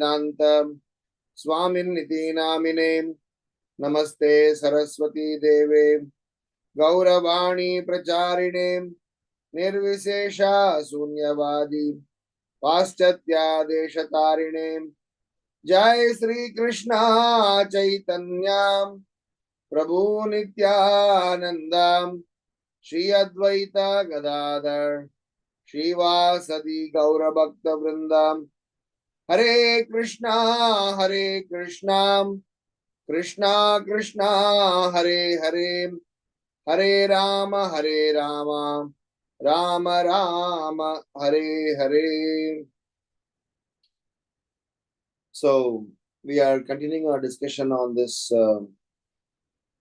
Vedanta Swamin Niti Namine Namaste Saraswati Deve Gauravani Pracharine Nirvisesha Sunyavadi Paschatya Deshatarine Jai Sri Krishna Chaitanya Prabhu Nityananda Shri Advaita Gadadhar Shivasadi Gaura Bhakta Vrindam Hare Krishna Krishna Krishna Hare Hare Hare Rama Rama Rama Hare Hare. So we are continuing our discussion on this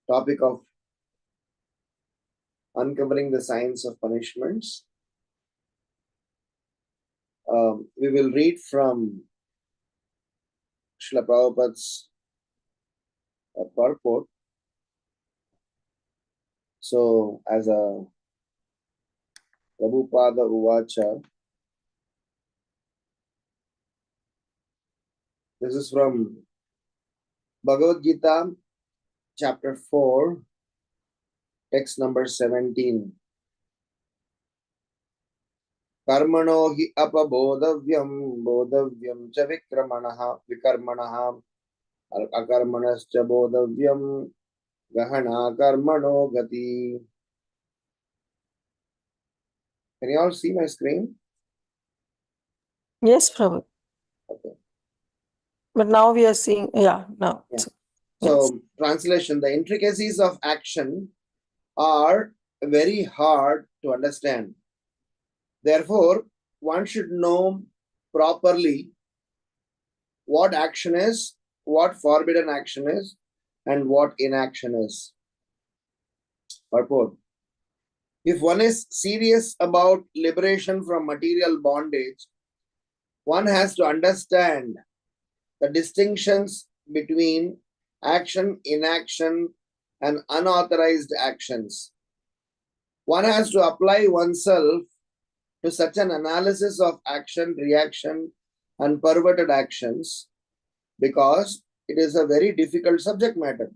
topic of uncovering the signs of punishments. We will read from Srila Prabhupada's purport. So, as a Prabhupada Uvacha, this is from Bhagavad Gita, chapter 4, text number 17. Karmano hi apabodhavyam bodhavyam cha vikarmanaha akarmanascha bodhavyam gahana karmano gati. Can you all see my screen? Yes, Prabhu. Okay. But now we are seeing, now. Yeah. Yes. So, translation, the intricacies of action are very hard to understand. Therefore, one should know properly what action is, what forbidden action is, and what inaction is. Purport. If one is serious about liberation from material bondage, one has to understand the distinctions between action, inaction, and unauthorized actions. One has to apply oneself to such an analysis of action, reaction, and perverted actions because it is a very difficult subject matter.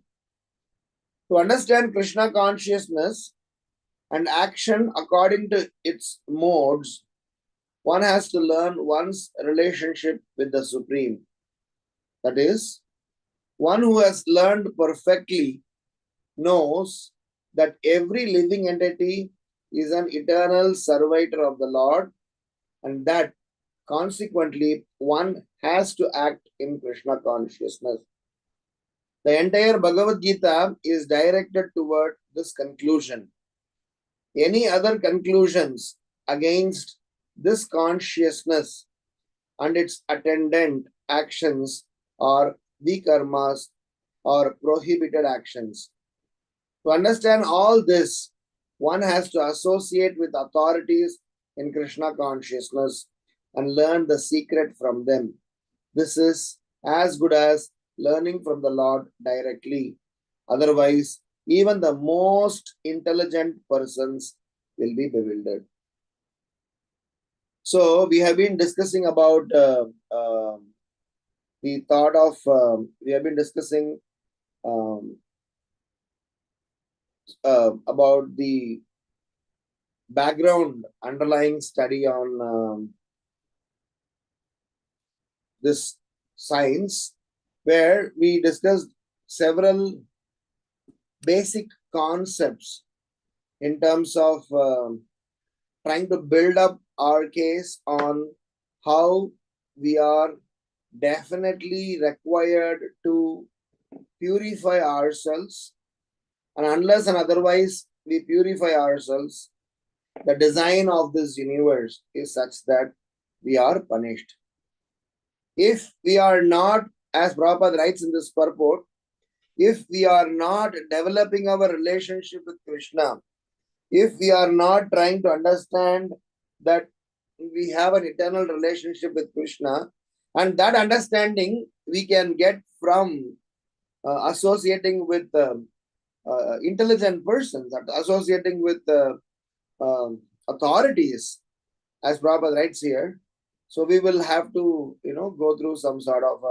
To understand Krishna consciousness and action according to its modes, one has to learn one's relationship with the Supreme. That is, one who has learned perfectly knows that every living entity is an eternal servitor of the Lord, and that consequently one has to act in Krishna consciousness. The entire Bhagavad Gita is directed toward this conclusion. Any other conclusions against this consciousness and its attendant actions are vikarmas or prohibited actions. To understand all this, one has to associate with authorities in Krishna consciousness and learn the secret from them. This is as good as learning from the Lord directly. Otherwise, even the most intelligent persons will be bewildered. So, we have been discussing about we have been discussing about the background underlying study on this science, where we discussed several basic concepts in terms of trying to build up our case on how we are definitely required to purify ourselves, and unless and otherwise we purify ourselves, the design of this universe is such that we are punished. If we are not, as Prabhupada writes in this purport, if we are not developing our relationship with Krishna, if we are not trying to understand that we have an eternal relationship with Krishna, and that understanding we can get from associating with intelligent persons, associating with authorities, as Prabhupada writes here, So we will have to, go through some sort of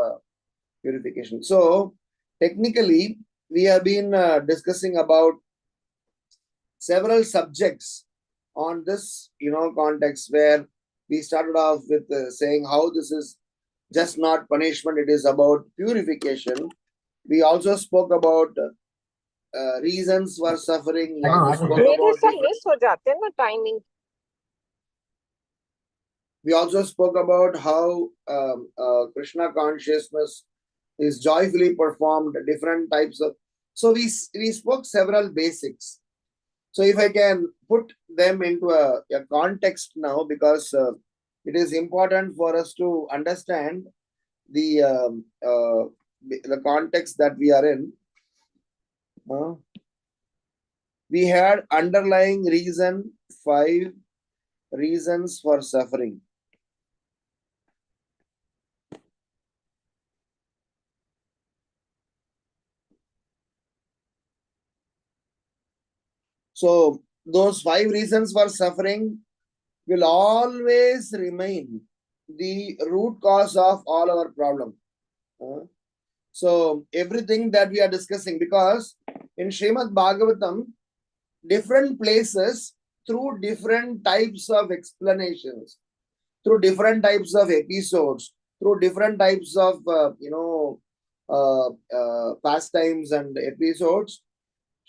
purification. So technically, we have been discussing about several subjects on this, context, where we started off with saying how this is just not punishment, it is about purification. We also spoke about reasons for suffering. We also spoke मेरे about सब miss हो जाते हैं ना timing. we also spoke about how Krishna consciousness is joyfully performed, different types of. So we spoke several basics. So if I can put them into a context now, because it is important for us to understand the context that we are in. We had underlying reason, 5 reasons for suffering. So those 5 reasons for suffering will always remain the root cause of all our problem. So everything that we are discussing, because in Srimad Bhagavatam, different places, through different types of explanations, through different types of episodes, through different types of pastimes and episodes,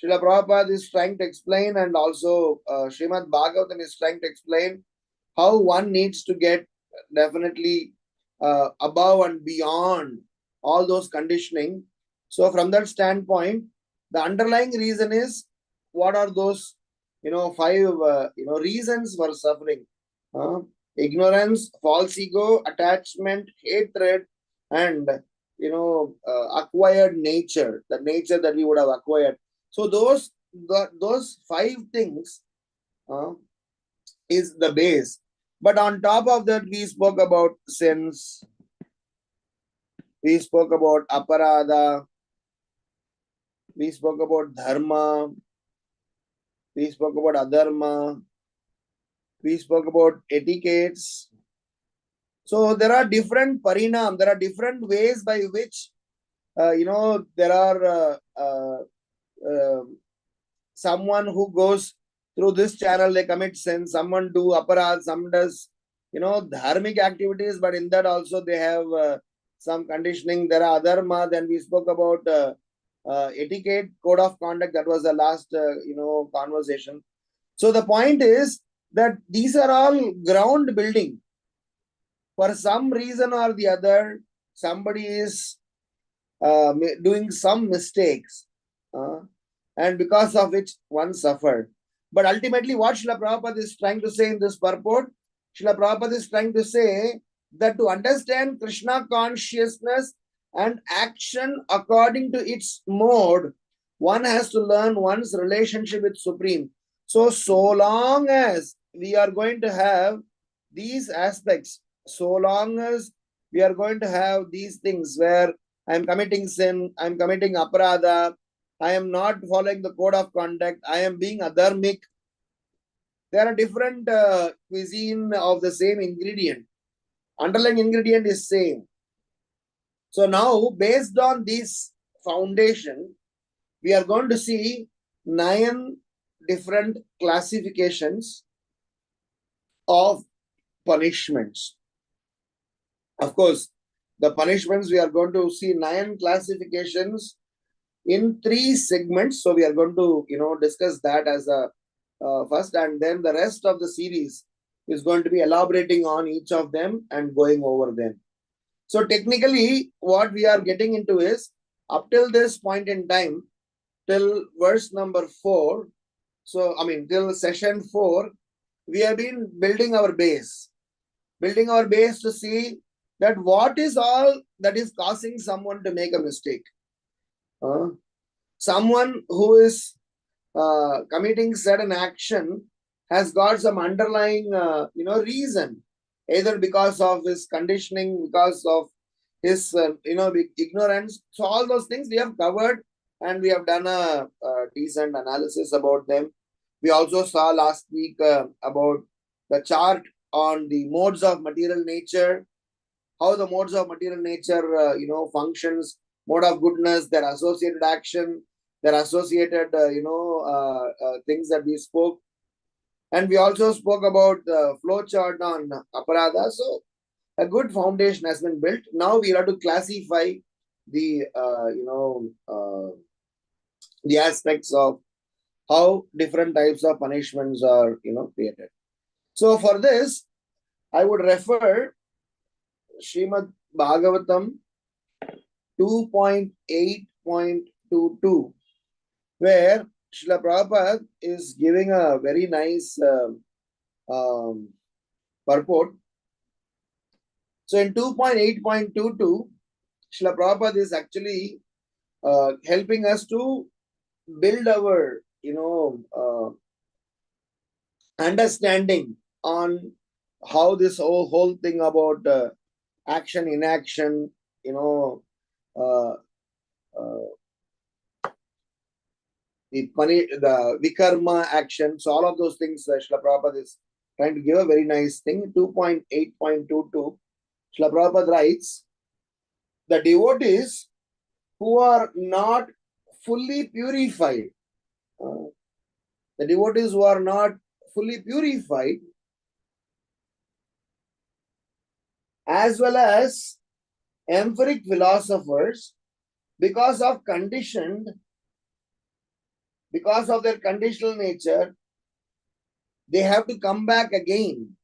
Srila Prabhupada is trying to explain, and also Srimad Bhagavatam is trying to explain how one needs to get definitely above and beyond all those conditioning. So from that standpoint, the underlying reason is, what are those 5 reasons for suffering? Ignorance, false ego, attachment, hatred, and acquired nature, the nature that we would have acquired. So those 5 things is the base. But on top of that, we spoke about sins, we spoke about aparadha, we spoke about dharma, we spoke about adharma, we spoke about etiquettes. So there are different parinam, there are different ways by which there are someone who goes through this channel, they commit sin, someone do aparadh, some does dharmic activities, but in that also they have some conditioning. There are adharma. Then we spoke about etiquette, code of conduct. That was the last conversation. So the point is that these are all ground building. For some reason or the other, somebody is doing some mistakes, and because of which one suffered. But ultimately, what Srila Prabhupada is trying to say in this purport, Srila Prabhupada is trying to say that to understand Krishna consciousness and action according to its mode, one has to learn one's relationship with Supreme. So long as we are going to have these aspects, so long as we are going to have these things where I am committing sin, I am committing aparadha, I am not following the code of conduct, I am being adharmic. There are different cuisine of the same ingredient. Underlying ingredient is same. So now, based on this foundation, we are going to see 9 different classifications of punishments. Of course, the punishments, we are going to see 9 classifications in 3 segments. So we are going to discuss that as a first, and then the rest of the series is going to be elaborating on each of them and going over them. So technically, what we are getting into is, up till this point in time, till verse number 4, so till session 4, we have been building our base to see that what is all that is causing someone to make a mistake. Someone who is committing certain action has got some underlying reason, either because of his conditioning, because of his ignorance. So all those things we have covered, and we have done a decent analysis about them. We also saw last week about the chart on the modes of material nature, how the modes of material nature, functions, mode of goodness, their associated action, their associated, things that we spoke. And we also spoke about the flow chart on aparadha. So a good foundation has been built. Now we have to classify the, the aspects of how different types of punishments are, created. So for this, I would refer Srimad Bhagavatam 2.8.22, where Srila Prabhupada is giving a very nice purport. So in 2.8.22, Srila Prabhupada is actually helping us to build our, understanding on how this whole thing about action, inaction, the vikarma action. So all of those things, Srila Prabhupada is trying to give a very nice thing. 2.8.22, Srila Prabhupada writes, the devotees who are not fully purified, the devotees who are not fully purified, as well as empiric philosophers, because of their conditional nature, they have to come back again,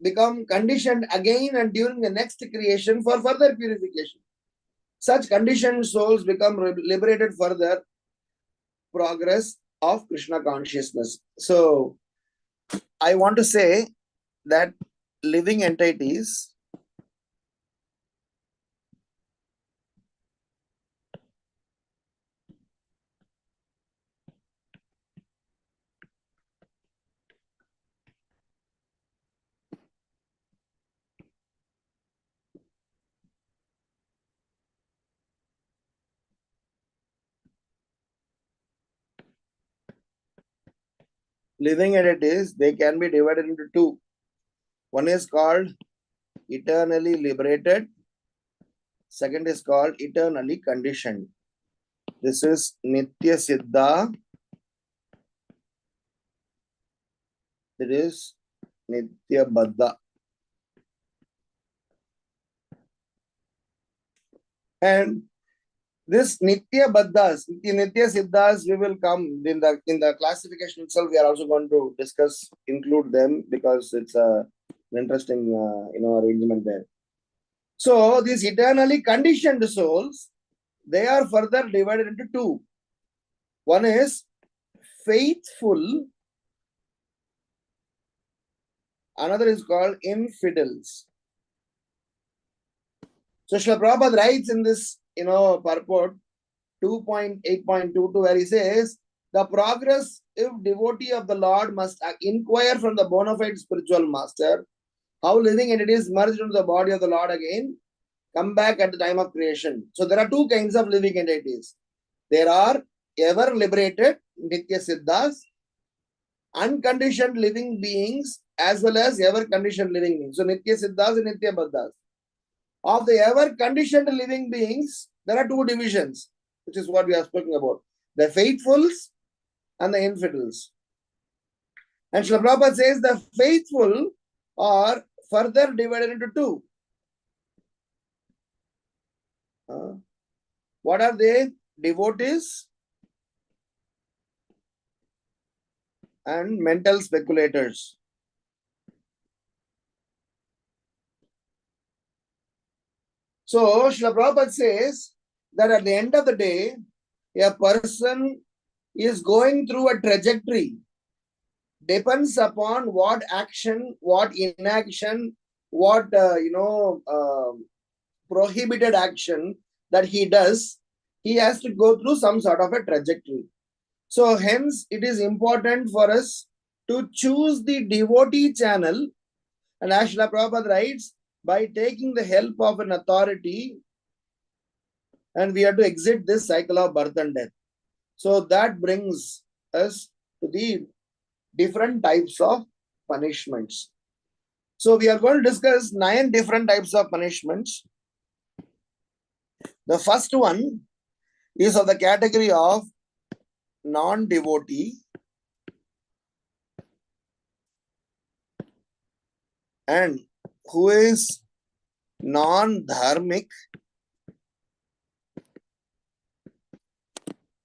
become conditioned again and during the next creation for further purification. Such conditioned souls become liberated for the progress of Krishna consciousness. So I want to say that living entities they can be divided into two. One is called eternally liberated. Second is called eternally conditioned. This is Nitya Siddha. It is Nitya Baddha. And this Nitya Baddhas, Nitya Siddhas, we will come in the classification itself. We are also going to include them because it's an interesting, arrangement there. So these eternally conditioned souls, they are further divided into two. One is faithful. Another is called infidels. So Srila Prabhupada writes in this, purport 2.8.22, where he says, the progress if devotee of the Lord must inquire from the bona fide spiritual master how living entities merged into the body of the Lord again, come back at the time of creation. So there are two kinds of living entities. There are ever liberated, Nitya Siddhas, unconditioned living beings, as well as ever conditioned living beings. So Nitya Siddhas and Nitya Baddhas. Of the ever conditioned living beings, there are two divisions, which is what we are speaking about. The faithfuls and the infidels. And Srila Prabhupada says the faithful are further divided into two. What are they? Devotees and mental speculators. So Srila Prabhupada says that at the end of the day, a person is going through a trajectory, depends upon what action, what inaction, what prohibited action that he does. He has to go through some sort of a trajectory. So hence it is important for us to choose the devotee channel, and as Srila Prabhupada writes, by taking the help of an authority, and we have to exit this cycle of birth and death. So that brings us to the different types of punishments. So we are going to discuss 9 different types of punishments. The first one is of the category of non-devotee and who is non-dharmic.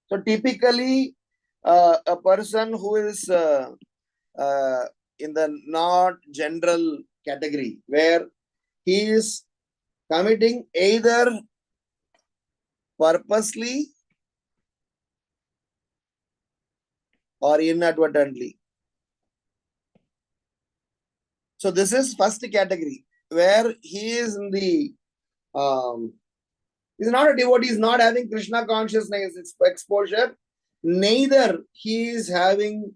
So typically, a person who is in the not general category, where he is committing either purposely or inadvertently. So this is first category, where he is in the he's not a devotee, he's not having Krishna consciousness exposure, neither he is having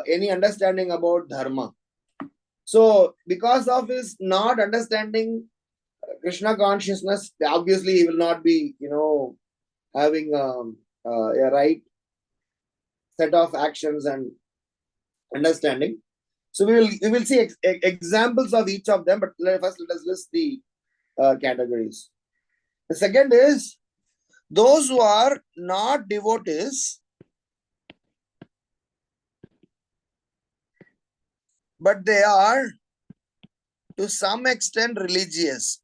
any understanding about dharma. So because of his not understanding Krishna consciousness, obviously he will not be, having a right set of actions and understanding. So we will see examples of each of them, but first let us list the categories. The second is those who are not devotees, but they are to some extent religious.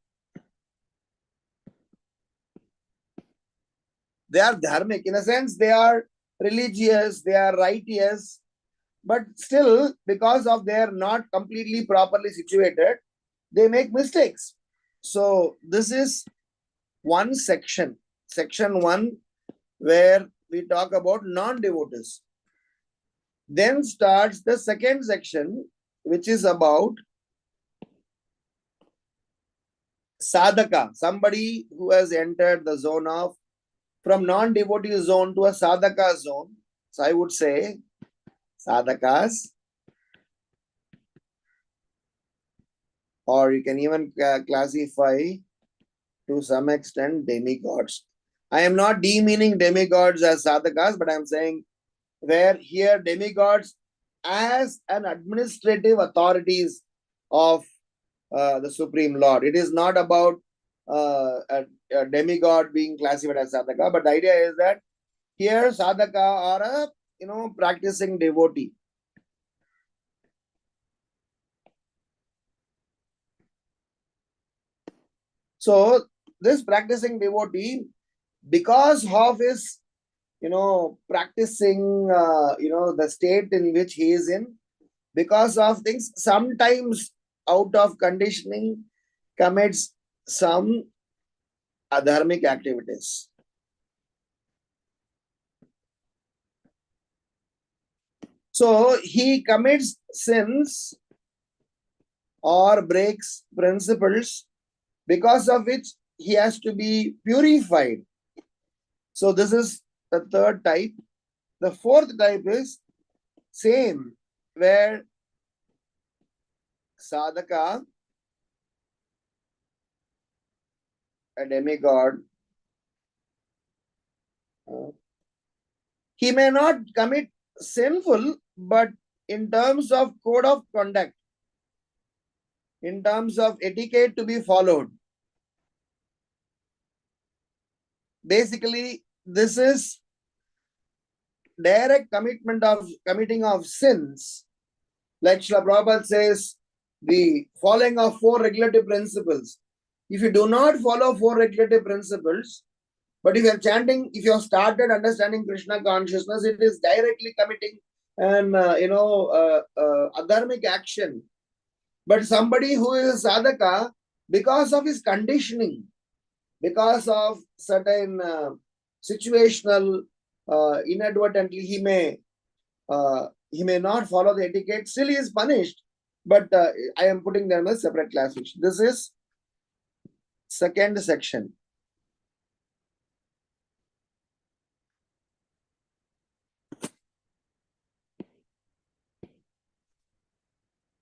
They are dharmic. In a sense, they are religious, they are righteous, but still, because of they are not completely properly situated, they make mistakes. So this is one section, section 1, where we talk about non-devotees. Then starts the second section, which is about sadhaka, somebody who has entered the zone of, from non-devotee zone to a sadhaka zone. So I would say sadhakas, or you can even classify to some extent demigods. I am not demeaning demigods as sadhakas, but I am saying where here demigods as an administrative authorities of the Supreme Lord. It is not about a demigod being classified as sadhaka, but the idea is that here sadhaka are a practicing devotee. So this practicing devotee, because of his practicing the state in which he is in, because of things, sometimes out of conditioning commits some adharmic activities. So he commits sins or breaks principles, because of which he has to be purified. So this is the third type. The fourth type is same, where sadhaka, a demigod, he may not commit sinful, but in terms of code of conduct, in terms of etiquette to be followed, basically this is direct committing of sins. Like Srila Prabhupada says, the following of 4 regulative principles. If you do not follow 4 regulative principles, but if you are chanting, if you have started understanding Krishna consciousness, it is directly committing an adharmic action. But somebody who is sadhaka, because of his conditioning, because of certain situational, inadvertently he may not follow the etiquette, still he is punished. But I am putting them as separate classification. This is second section.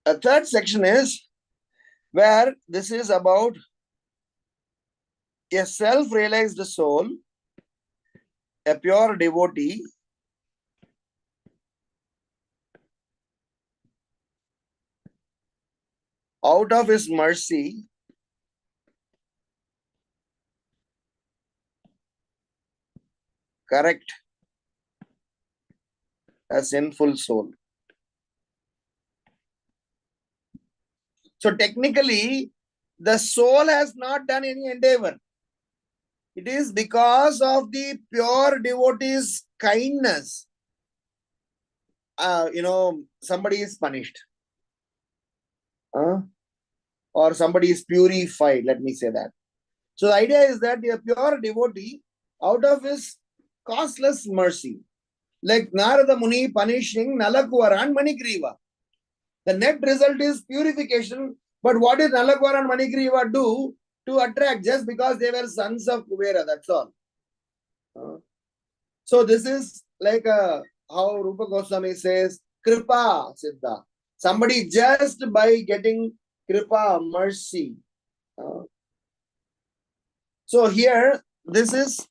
A third section is where this is about a self-realized soul, a pure devotee, out of his mercy, correct a sinful soul. So technically, the soul has not done any endeavor. It is because of the pure devotee's kindness. Somebody is punished. Or somebody is purified, let me say that. So the idea is that a pure devotee, out of his costless mercy, like Narada Muni punishing Nalakuara and Manikriva. The net result is purification. But what did Nalakuara and Manikriva do to attract? Just because they were sons of Kubera, that's all. So this is like how Rupa Goswami says, Kripa Siddha. Somebody just by getting Kripa, mercy. So here, this is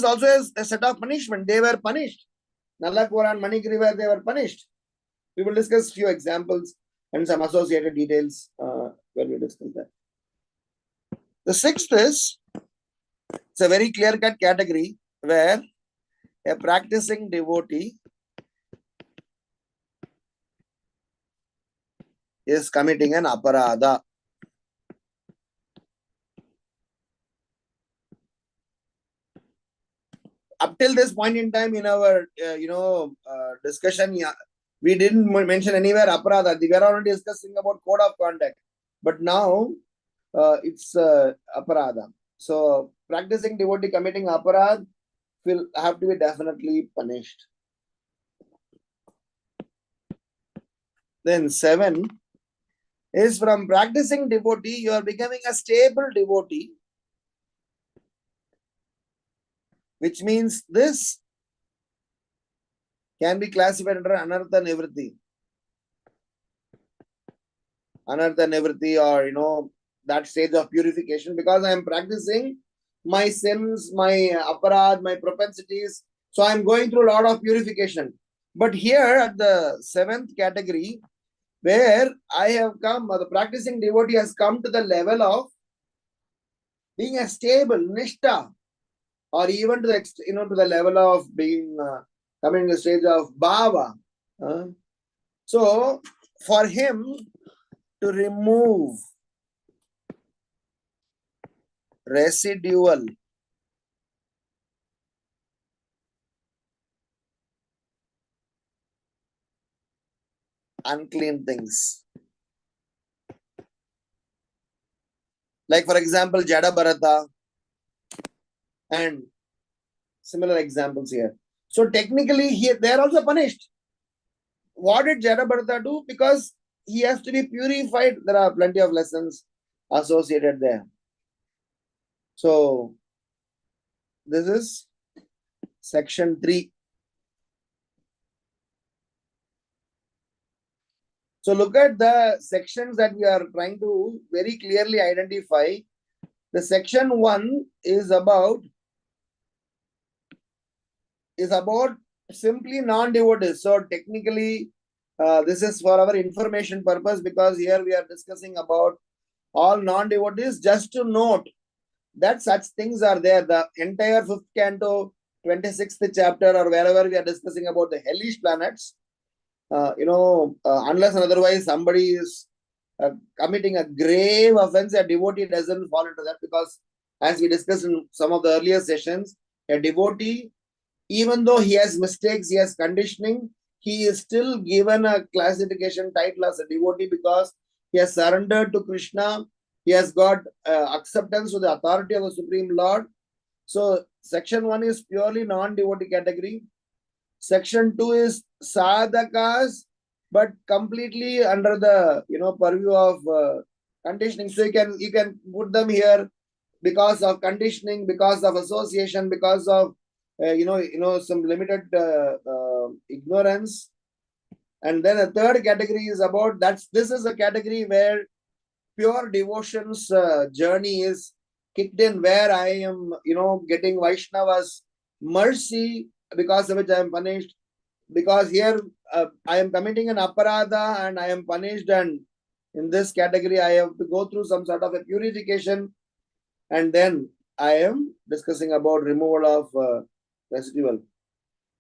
also a set of punishment. They were punished. Nalakuara and Manikriva, they were punished. We will discuss few examples and some associated details when we discuss that. The sixth is, it's a very clear-cut category where a practicing devotee is committing an aparadha. Up till this point in time in our discussion, we didn't mention anywhere aparadha. We were already discussing about code of conduct, but now it's aparadha. So practicing devotee committing aparadha will have to be definitely punished. Then 7 is, from practicing devotee, you are becoming a stable devotee, which means this can be classified under anartha nivritti. Anartha nivritti, or that stage of purification, because I am practicing my sins, my aparad, my propensities. So I am going through a lot of purification. But here at the 7th category, where I have come, the practicing devotee has come to the level of being a stable nishtha, or even to the level of being coming to the stage of bhava. So for him to remove residual unclean things, like for example Jada Bharata and similar examples here. So technically here they are also punished. What did Jada Bharata do? Because he has to be purified. There are plenty of lessons associated there. So this is section 3. So look at the sections that we are trying to very clearly identify. The section 1 is about simply non-devotees. So technically, this is for our information purpose, because here we are discussing about all non-devotees. Just to note that such things are there. The entire 5th canto, 26th chapter, or wherever we are discussing about the hellish planets, unless and otherwise somebody is committing a grave offense, a devotee doesn't fall into that, because as we discussed in some of the earlier sessions, a devotee, even though he has mistakes, he has conditioning, he is still given a classification title as a devotee, because he has surrendered to Krishna. He has got acceptance to the authority of the Supreme Lord. So section 1 is purely non-devotee category. Section 2 is sadhakas, but completely under the purview of conditioning. So you can put them here because of conditioning, because of association, because of some limited ignorance. And then a third category is about this is a category where pure devotion's journey is kicked in, where I am getting Vaishnava's mercy, because of which I am punished. Because here I am committing an aparadha and I am punished, and In this category, I have to go through some sort of a purification, and then I am discussing about removal of residual.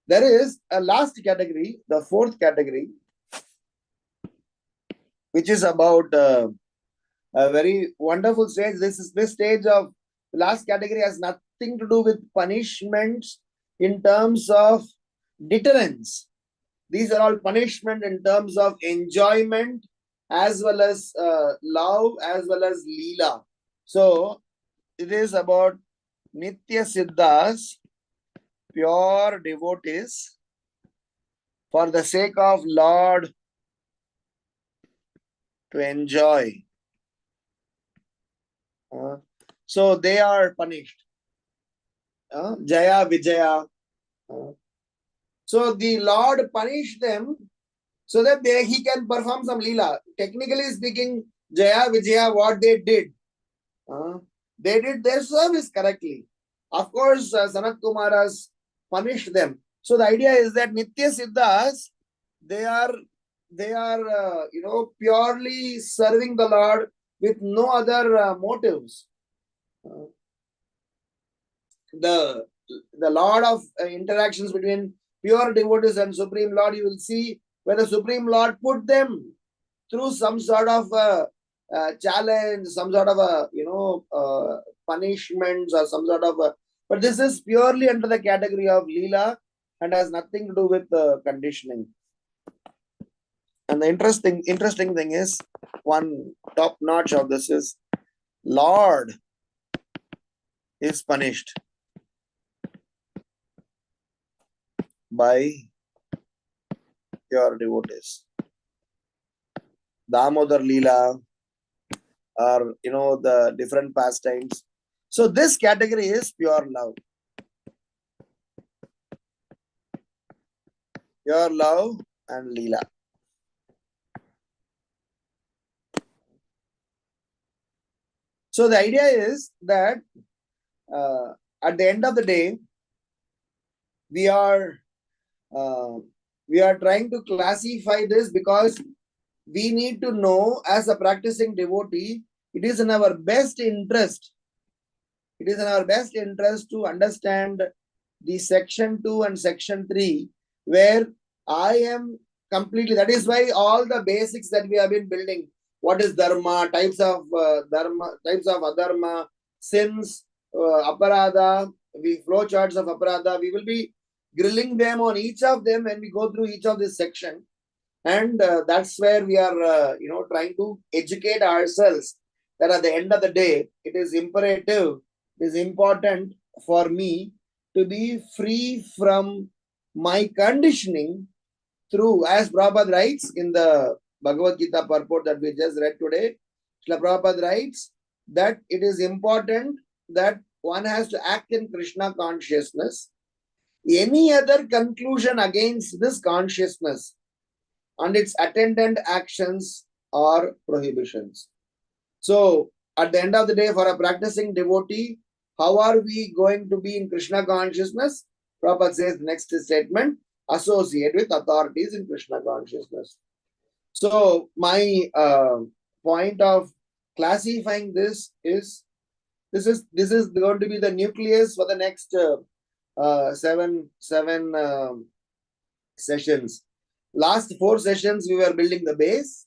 There is a last category, the fourth category, which is about a very wonderful stage. This stage of the last category has nothing to do with punishments in terms of deterrence. These are all punishment in terms of enjoyment as well as love as well as leela. So it is about Nitya Siddhas, pure devotees, for the sake of Lord to enjoy. So they are punished. Jaya Vijaya. So the Lord punished them so that he can perform some leela. Technically speaking, Jaya Vijaya, what they did their service correctly. Of course, Sanat Kumaras punished them. So the idea is that Nitya Siddhas, they are purely serving the Lord with no other motives. The Lord of interactions between pure devotees and Supreme Lord, you will see where the Supreme Lord put them through some sort of challenge, some sort of punishments or some sort of but this is purely under the category of Leela and has nothing to do with conditioning. And the interesting thing is, one top notch of this is Lord is punished by pure devotees. Damodar Leela, or the different pastimes. So this category is pure love. Pure love and Leela. So the idea is that at the end of the day, we are trying to classify this because we need to know, as a practicing devotee, it is in our best interest. It is in our best interest to understand the section 2 and section 3, where I am completely, that is why all the basics that we have been building, what is dharma, types of adharma, sins, aparadha, flow charts of aparadha, we will be grilling them on each of them when we go through each of this section. And that's where we are trying to educate ourselves that at the end of the day, it is imperative, it is important for me to be free from my conditioning through, as Prabhupada writes in the Bhagavad Gita purport that we just read today, Srila Prabhupada writes that it is important that one has to act in Krishna consciousness. Any other conclusion against this consciousness and its attendant actions are prohibitions. So, at the end of the day, for a practicing devotee, how are we going to be in Krishna consciousness? Prabhupada says the next statement, associate with authorities in Krishna consciousness. So, my point of classifying this is going to be the nucleus for the next seven sessions. Last 4 sessions, we were building the base,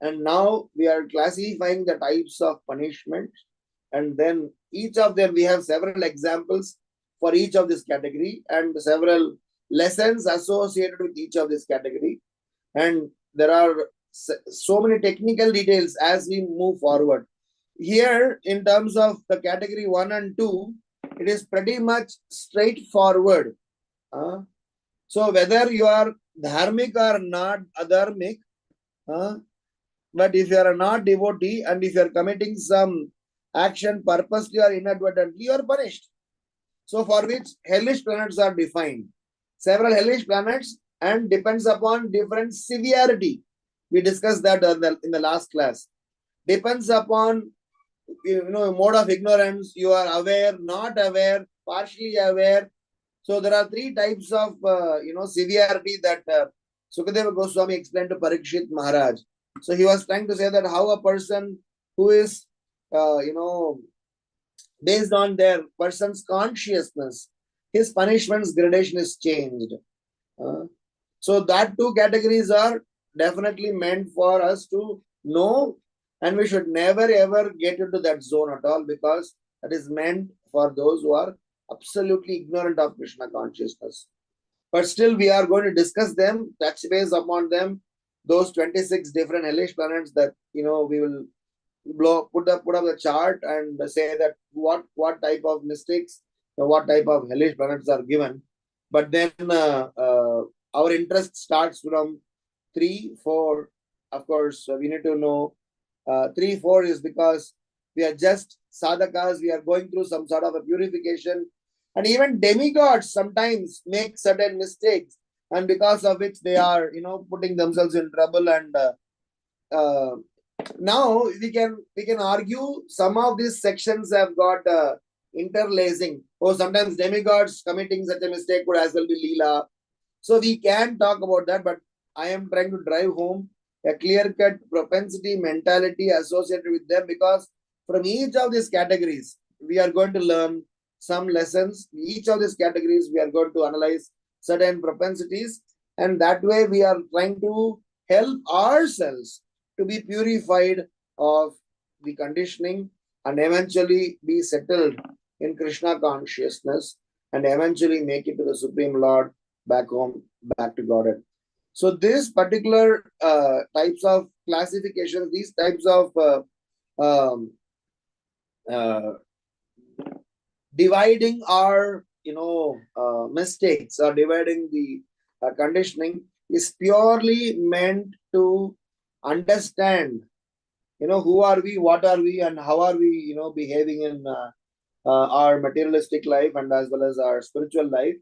and now we are classifying the types of punishment. And then each of them, we have several examples for each of this category and several lessons associated with each of this category. And there are so many technical details as we move forward. Here, in terms of the category 1 and 2, it is pretty much straightforward. So whether you are dharmic or not adharmic, but if you are not devotee and if you are committing some action purposely or inadvertently, you are punished. So for which hellish planets are defined. Several hellish planets, and depends upon different severity. We discussed that in the last class. Depends upon mode of ignorance. You are aware, not aware, partially aware. So there are 3 types of severity that Sukadeva Goswami explained to Parikshit Maharaj. So he was trying to say that how a person who is, based on their person's consciousness, his punishment's gradation is changed. So that two categories are definitely meant for us to know, and we should never ever get into that zone at all, because that is meant for those who are absolutely ignorant of Krishna consciousness. But still, we are going to discuss them, touch base upon them, those 26 different hellish planets that we will put up the chart and say that what type of mistakes, what type of hellish planets are given. But then our interest starts from 3, 4. Of course, we need to know 3, 4 is because we are just sadhakas, we are going through some sort of a purification, and even demigods sometimes make certain mistakes, and because of which they are putting themselves in trouble. And uh, now we can argue some of these sections have got interlacing. Or sometimes demigods committing such a mistake could as well be Leela. So we can talk about that, but I am trying to drive home a clear-cut propensity mentality associated with them, because from each of these categories, we are going to learn some lessons. Each of these categories, we are going to analyze certain propensities, and that way we are trying to help ourselves to be purified of the conditioning and eventually be settled in Krishna consciousness and eventually make it to the Supreme Lord, back home, back to Godhead. So these particular types of classifications, these types of um, uh, dividing our mistakes or dividing the conditioning is purely meant to understand who are we, what are we, and how are we behaving in our materialistic life and as well as our spiritual life.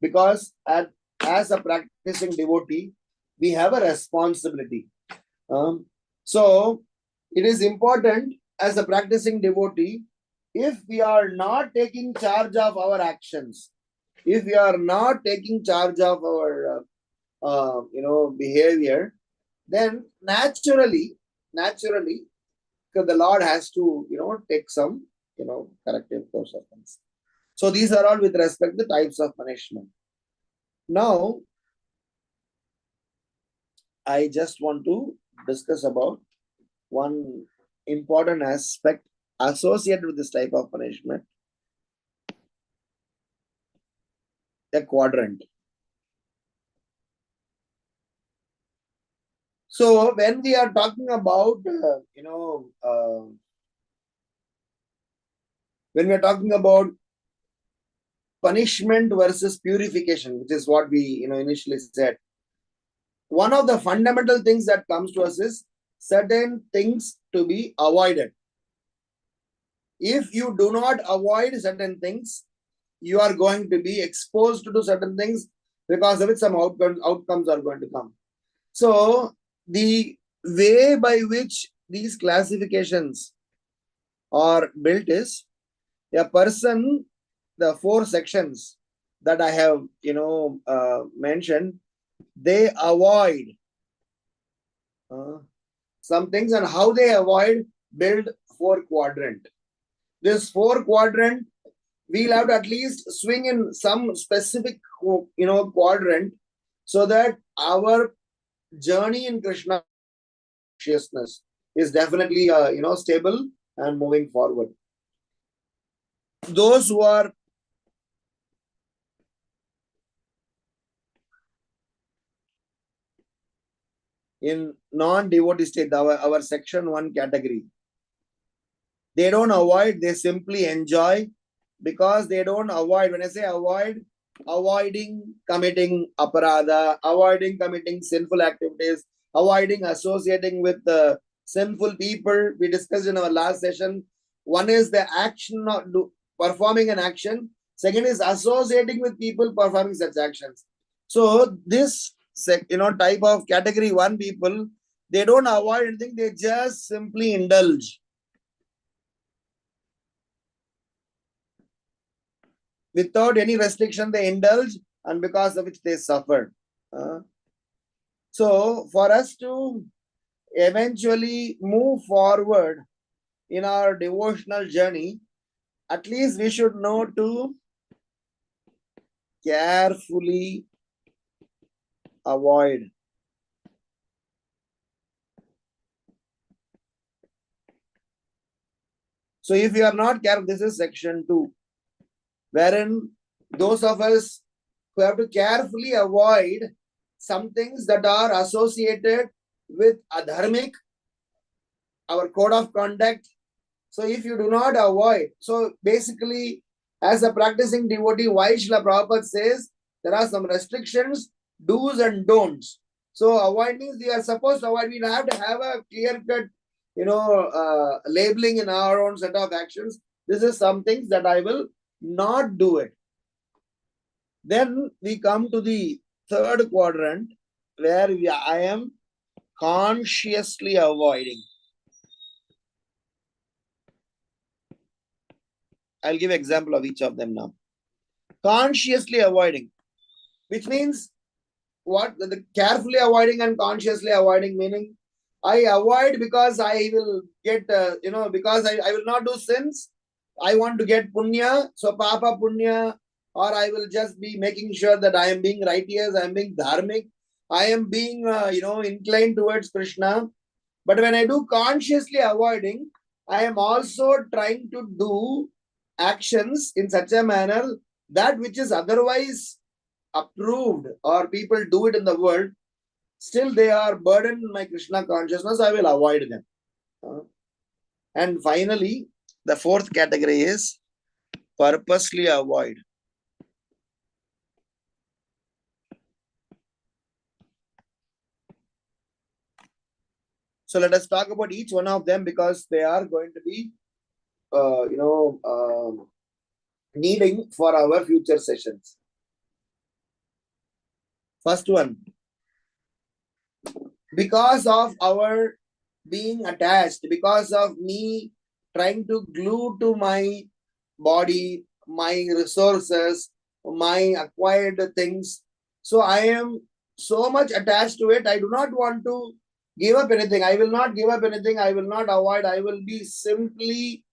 Because as a practicing devotee, we have a responsibility. So it is important as a practicing devotee, if we are not taking charge of our actions, if we are not taking charge of our behavior, then naturally the Lord has to take some corrective course of things. So these are all with respect to types of punishment. Now I just want to discuss about one important aspect associated with this type of punishment, a quadrant. So when we are talking about when we are talking about punishment versus purification, which is what we initially said, one of the fundamental things that comes to us is certain things to be avoided. If you do not avoid certain things, you are going to be exposed to certain things, because of it some outcomes are going to come. So the way by which these classifications are built is, a person, the 4 sections that I have mentioned, they avoid some things, and how they avoid, build 4 quadrant. This 4 quadrant, we'll have to at least swing in some specific quadrant, so that our journey in Krishna consciousness is definitely stable and moving forward. Those who are in non-devotee state, our section 1 category, they don't avoid, they simply enjoy, because they don't avoid. When I say avoid, avoiding committing aparadha, avoiding committing sinful activities, avoiding associating with sinful people. We discussed in our last session, one is the action of performing an action, second is associating with people performing such actions. So this type of category 1 people, they don't avoid anything, they just simply indulge. Without any restriction, they indulge, and because of which they suffer. So for us to eventually move forward in our devotional journey, at least we should know to carefully avoid. So if you are not careful, this is section 2, wherein those of us who have to carefully avoid some things that are associated with adharmic, our code of conduct. So if you do not avoid, so basically, as a practicing devotee, why Srila Prabhupada says there are some restrictions, do's and don'ts. So avoiding, we are supposed to avoid. We have to have a clear-cut, labeling in our own set of actions. This is some things that I will not do it. Then we come to the third quadrant where I am consciously avoiding. I'll give an example of each of them now. Consciously avoiding, which means what? The carefully avoiding and consciously avoiding, meaning I avoid because I will get, because I will not do sins. I want to get punya, so papa punya, or I will just be making sure that I am being righteous, I am being dharmic, I am being, inclined towards Krishna. But when I do consciously avoiding, I am also trying to do actions in such a manner that which is otherwise approved or people do it in the world, still they are burdened in my Krishna consciousness, I will avoid them. And finally, the fourth category is purposely avoid. So let us talk about each one of them because they are going to be, needing for our future sessions. First one, because of our being attached, because of me trying to glue to my body, my resources, my acquired things. So I am so much attached to it. I do not want to give up anything. I will not give up anything. I will not avoid. I will be simply,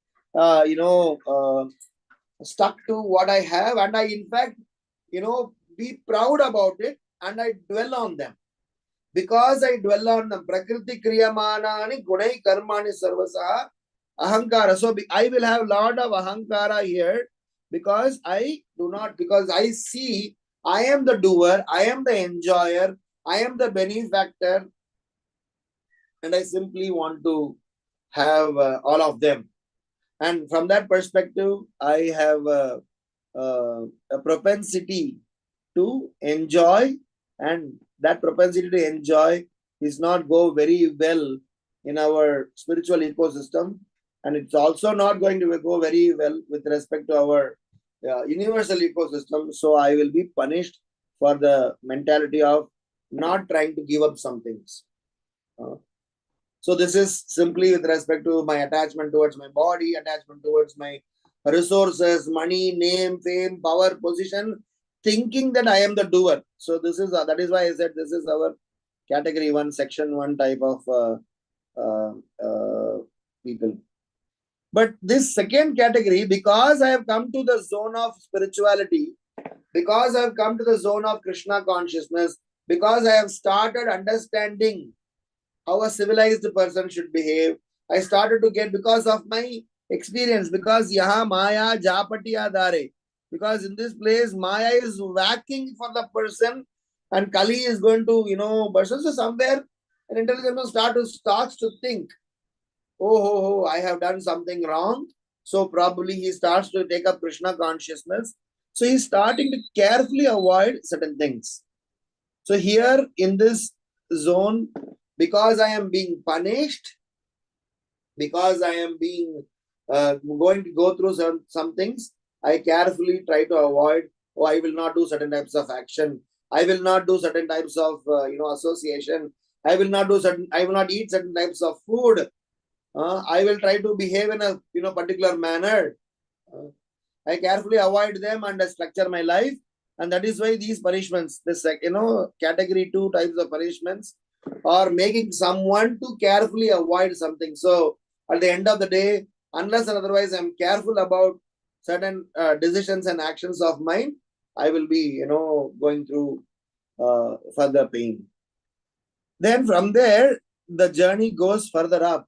stuck to what I have. And I, in fact, be proud about it. And I dwell on them. Because I dwell on them, Prakriti Kriyamanani Gunai Karmani Sarvasa Ahankara. So I will have lot of Ahankara here because I see I am the doer, I am the enjoyer, I am the benefactor, and I simply want to have all of them. And from that perspective, I have a propensity to enjoy, and that propensity to enjoy is not go very well in our spiritual ecosystem, and it's also not going to go very well with respect to our universal ecosystem. So I will be punished for the mentality of not trying to give up some things. So this is simply with respect to my attachment towards my body, attachment towards my resources, money, name, fame, power, position, thinking that I am the doer. So this is that is why I said this is our category 1, section 1 type of people. But this second category, because I have come to the zone of spirituality, because I have come to the zone of Krishna consciousness, because I have started understanding how a civilized person should behave, I started to get, because of my experience, because yaha maya japatiya dare, because in this place maya is whacking for the person and Kali is going to, person. So somewhere an intelligent person starts to think, oh, I have done something wrong. So probably he starts to take up Krishna consciousness. So he's starting to carefully avoid certain things. So here in this zone, because I am being punished, because I am being going to go through some things, I carefully try to avoid. Oh, I will not do certain types of action. I will not do certain types of association. I will not eat certain types of food. I will try to behave in a particular manner. I carefully avoid them and structure my life, and that is why these punishments, this category 2 types of punishments, or making someone to carefully avoid something. So at the end of the day, unless and otherwise I'm careful about certain decisions and actions of mine, I will be, going through further pain. Then from there, the journey goes further up.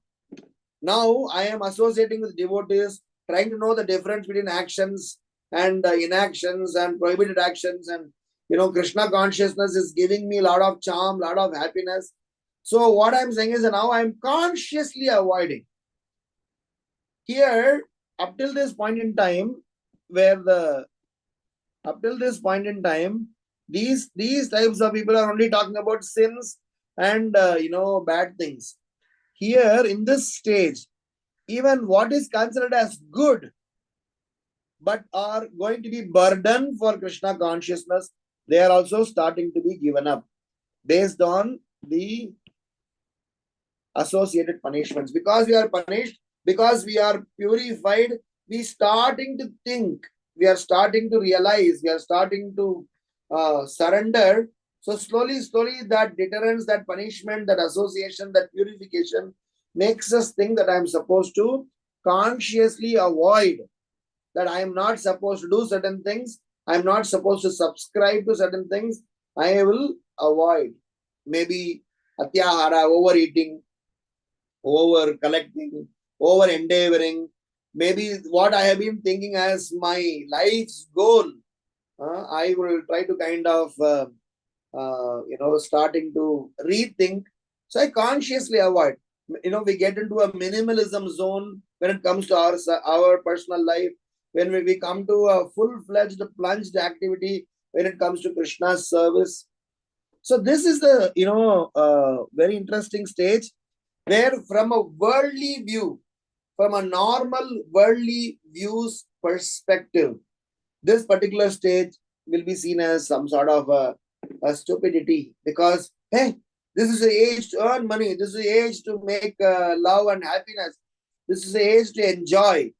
Now I am associating with devotees, trying to know the difference between actions and inactions and prohibited actions. And, Krishna consciousness is giving me a lot of charm, lot of happiness. So what I'm saying is that now I'm consciously avoiding. Here, up till this point in time, these types of people are only talking about sins and bad things. Here in this stage, even what is considered as good but are going to be burden for Krishna consciousness, they are also starting to be given up based on the associated punishments. Because we are punished, because we are purified, we starting to think, we are starting to realize, we are starting to surrender. So slowly, that deterrence, that punishment, that association, that purification makes us think that I am supposed to consciously avoid, that I am not supposed to do certain things, I am not supposed to subscribe to certain things, I will avoid. Maybe atyahara, overeating, over collecting, over endeavoring. Maybe what I have been thinking as my life's goal, I will try to kind of, starting to rethink. So I consciously avoid. We get into a minimalism zone when it comes to our personal life. When we come to a full-fledged plunged activity when it comes to Krishna's service. So this is the very interesting stage where from a worldly view, from a normal worldly views perspective, this particular stage will be seen as some sort of a stupidity, because hey, this is the age to earn money, this is the age to make love and happiness, this is the age to enjoy.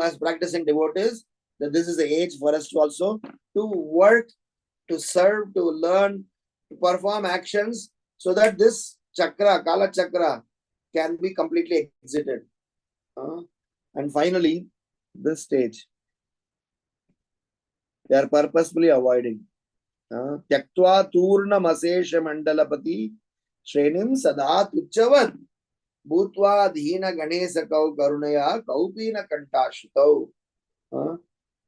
As practicing devotees, that this is the age for us to also to work, to serve, to learn, to perform actions, so that this chakra, kala chakra, can be completely exited. And finally, this stage, they are purposefully avoiding. Tyaktva turna masesha mandalapati shrenim sadat uchavat bhutva dhina ganesa kau karunaya kaupina kantashitau.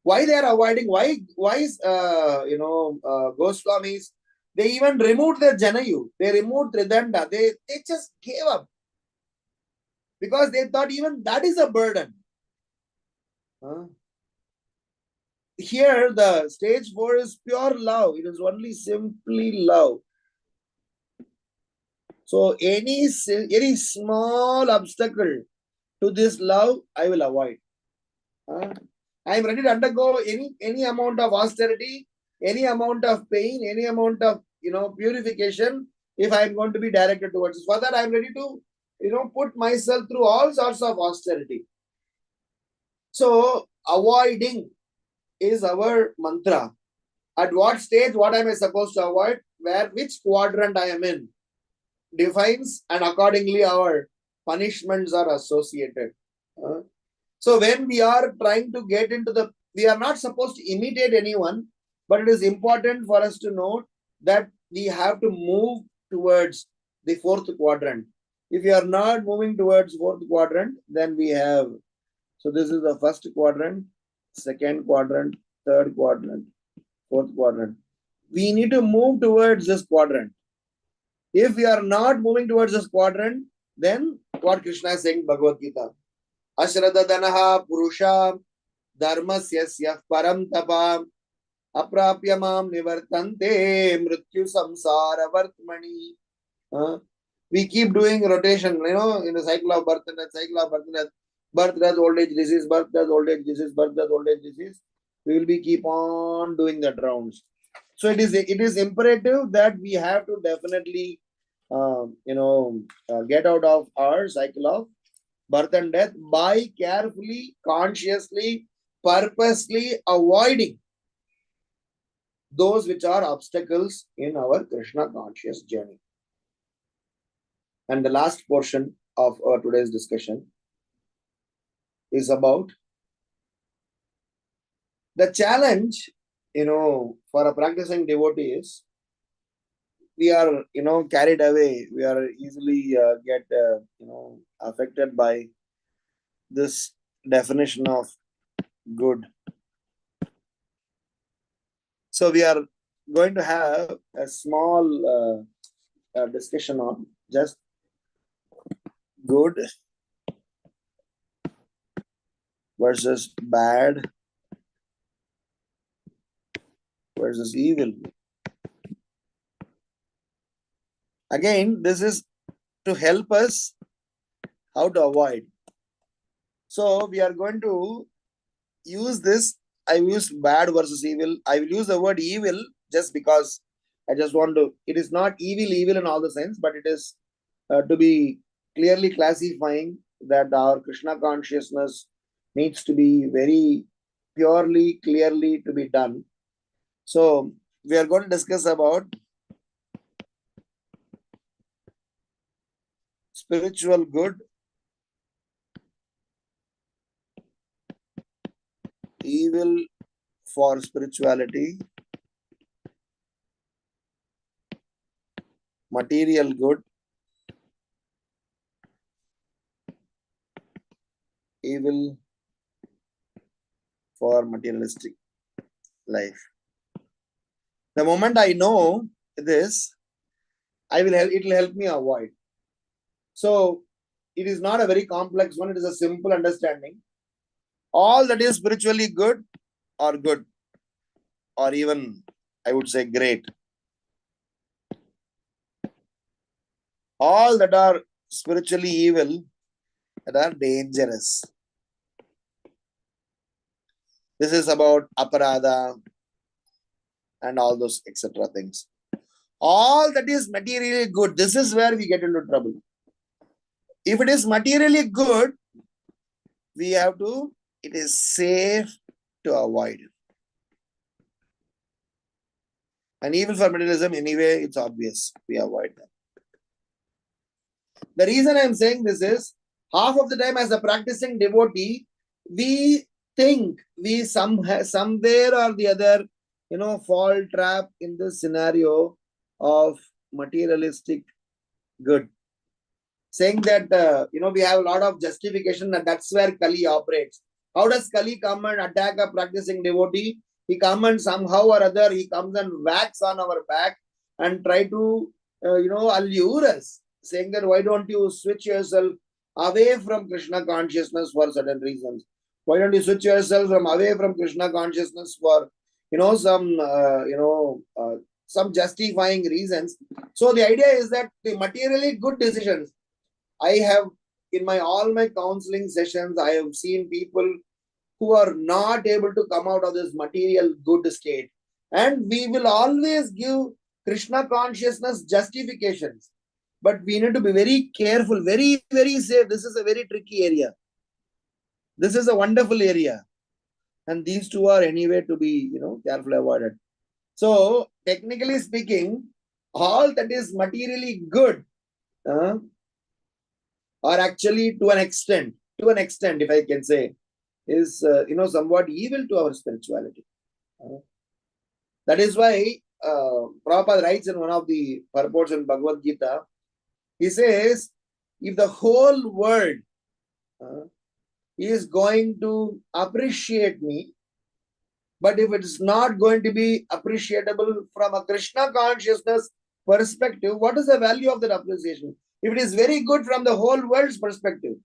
Why they are avoiding? Why is Goswamis, they even removed their Janayu, they removed Tridanda, they just gave up, because they thought even that is a burden. Here the stage 4 is pure love, it is only simply love. So any small obstacle to this love, I will avoid. I am ready to undergo any amount of austerity, any amount of pain, any amount of purification, if I am going to be directed towards it. For that, I am ready to put myself through all sorts of austerity. So avoiding is our mantra. At what stage, what am I supposed to avoid? Which quadrant I am in defines, and accordingly our punishments are associated. So when we are trying to get into we are not supposed to imitate anyone, but it is important for us to know that we have to move towards the 4th quadrant. If you are not moving towards 4th quadrant, then we have, so this is the 1st quadrant, 2nd quadrant, 3rd quadrant, 4th quadrant. We need to move towards this quadrant. If we are not moving towards this quadrant, then what Krishna is saying in Bhagavad Gita, Ashrada danaha purusha dharmasyasya param tapa aprapya mam nivartante mrityu samsara vartmani. We keep doing rotation, in the cycle of birth and death, birth, death, old age, disease, birth, death, old age, disease, birth, death, old age, disease. We will be keep on doing that rounds. So it is imperative that we have to definitely get out of our cycle of birth and death by carefully, consciously, purposely avoiding those which are obstacles in our Krishna conscious journey. And the last portion of our today's discussion is about the challenge, for a practicing devotee is we are, carried away. We are easily get, affected by this definition of good. So we are going to have a small discussion on just good versus bad versus evil. Again, this is to help us how to avoid. So we are going to use this. I used bad versus evil. I will use the word evil just because I just want to. It is not evil in all the sense, but it is to be clearly classifying that our Krishna consciousness needs to be very purely, clearly to be done. So we are going to discuss about spiritual good, evil for spirituality, material good, evil for materialistic life. The moment I know this, it will help me avoid. So it is not a very complex one, it is a simple understanding. All that is spiritually good, or even I would say great. All that are spiritually evil, that are dangerous. This is about aparadha and all those etc. things. All that is materially good, this is where we get into trouble. If it is materially good, it is safe to avoid. And evil for materialism, anyway, it's obvious. We avoid them. The reason I'm saying this is, half of the time as a practicing devotee, we think we somewhere or the other, fall trap in this scenario of materialistic good. Saying that, we have a lot of justification and that's where Kali operates. How does Kali come and attack a practicing devotee? He comes and somehow or other, he comes and whacks on our back and try to, allure us. Saying that, why don't you switch yourself away from Krishna consciousness for certain reasons? Why don't you switch yourself away from Krishna consciousness for, some justifying reasons? So the idea is that the materially good decisions, I have, in all my counseling sessions, I have seen people who are not able to come out of this material good state. And we will always give Krishna consciousness justifications. But we need to be very careful, very, very safe. This is a very tricky area. This is a wonderful area. And these two are anyway to be, carefully avoided. So, technically speaking, all that is materially good are actually to an extent, if I can say, is, somewhat evil to our spirituality. That is why Prabhupada writes in one of the purports in Bhagavad Gita, he says, if the whole world is going to appreciate me, but if it is not going to be appreciable from a Krishna consciousness perspective, what is the value of that appreciation? If it is very good from the whole world's perspective,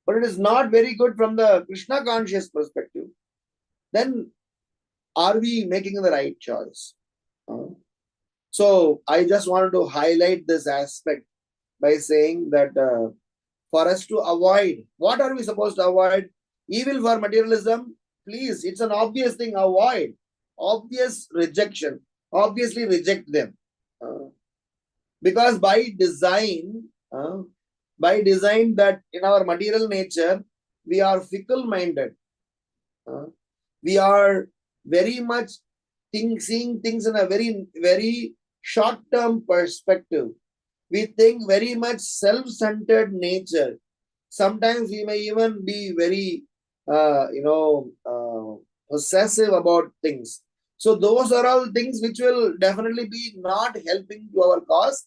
but it is not very good from the Krishna conscious perspective, then are we making the right choice? So I just wanted to highlight this aspect by saying that for us to avoid, what are we supposed to avoid? Evil for materialism, please, it's an obvious thing, avoid. Obvious rejection, obviously reject them. Because by design that in our material nature, we are fickle-minded. We are very much seeing things in a very, very short-term perspective. We think very much self-centered nature. Sometimes we may even be very, possessive about things. So those are all things which will definitely be not helping to our cause.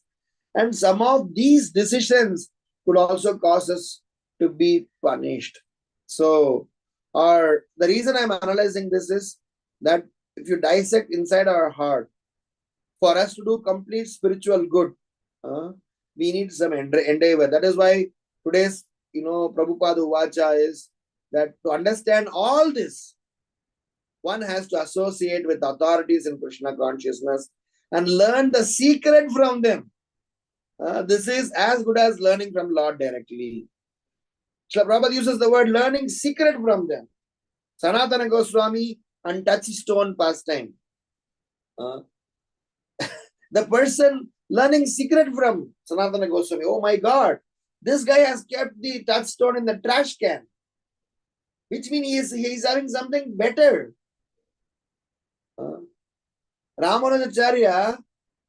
And some of these decisions could also cause us to be punished. So, the reason I'm analyzing this is that if you dissect inside our heart, for us to do complete spiritual good, we need some endeavor. That is why today's, Prabhupada Uvacha is that to understand all this, one has to associate with authorities in Krishna consciousness and learn the secret from them. This is as good as learning from Lord directly. Srila Prabhupada uses the word learning secret from them. Sanatana Goswami and touchstone pastime. The person learning secret from Sanatana Goswami. Oh my God, this guy has kept the touchstone in the trash can, which means he is having something better. Ramanujacharya,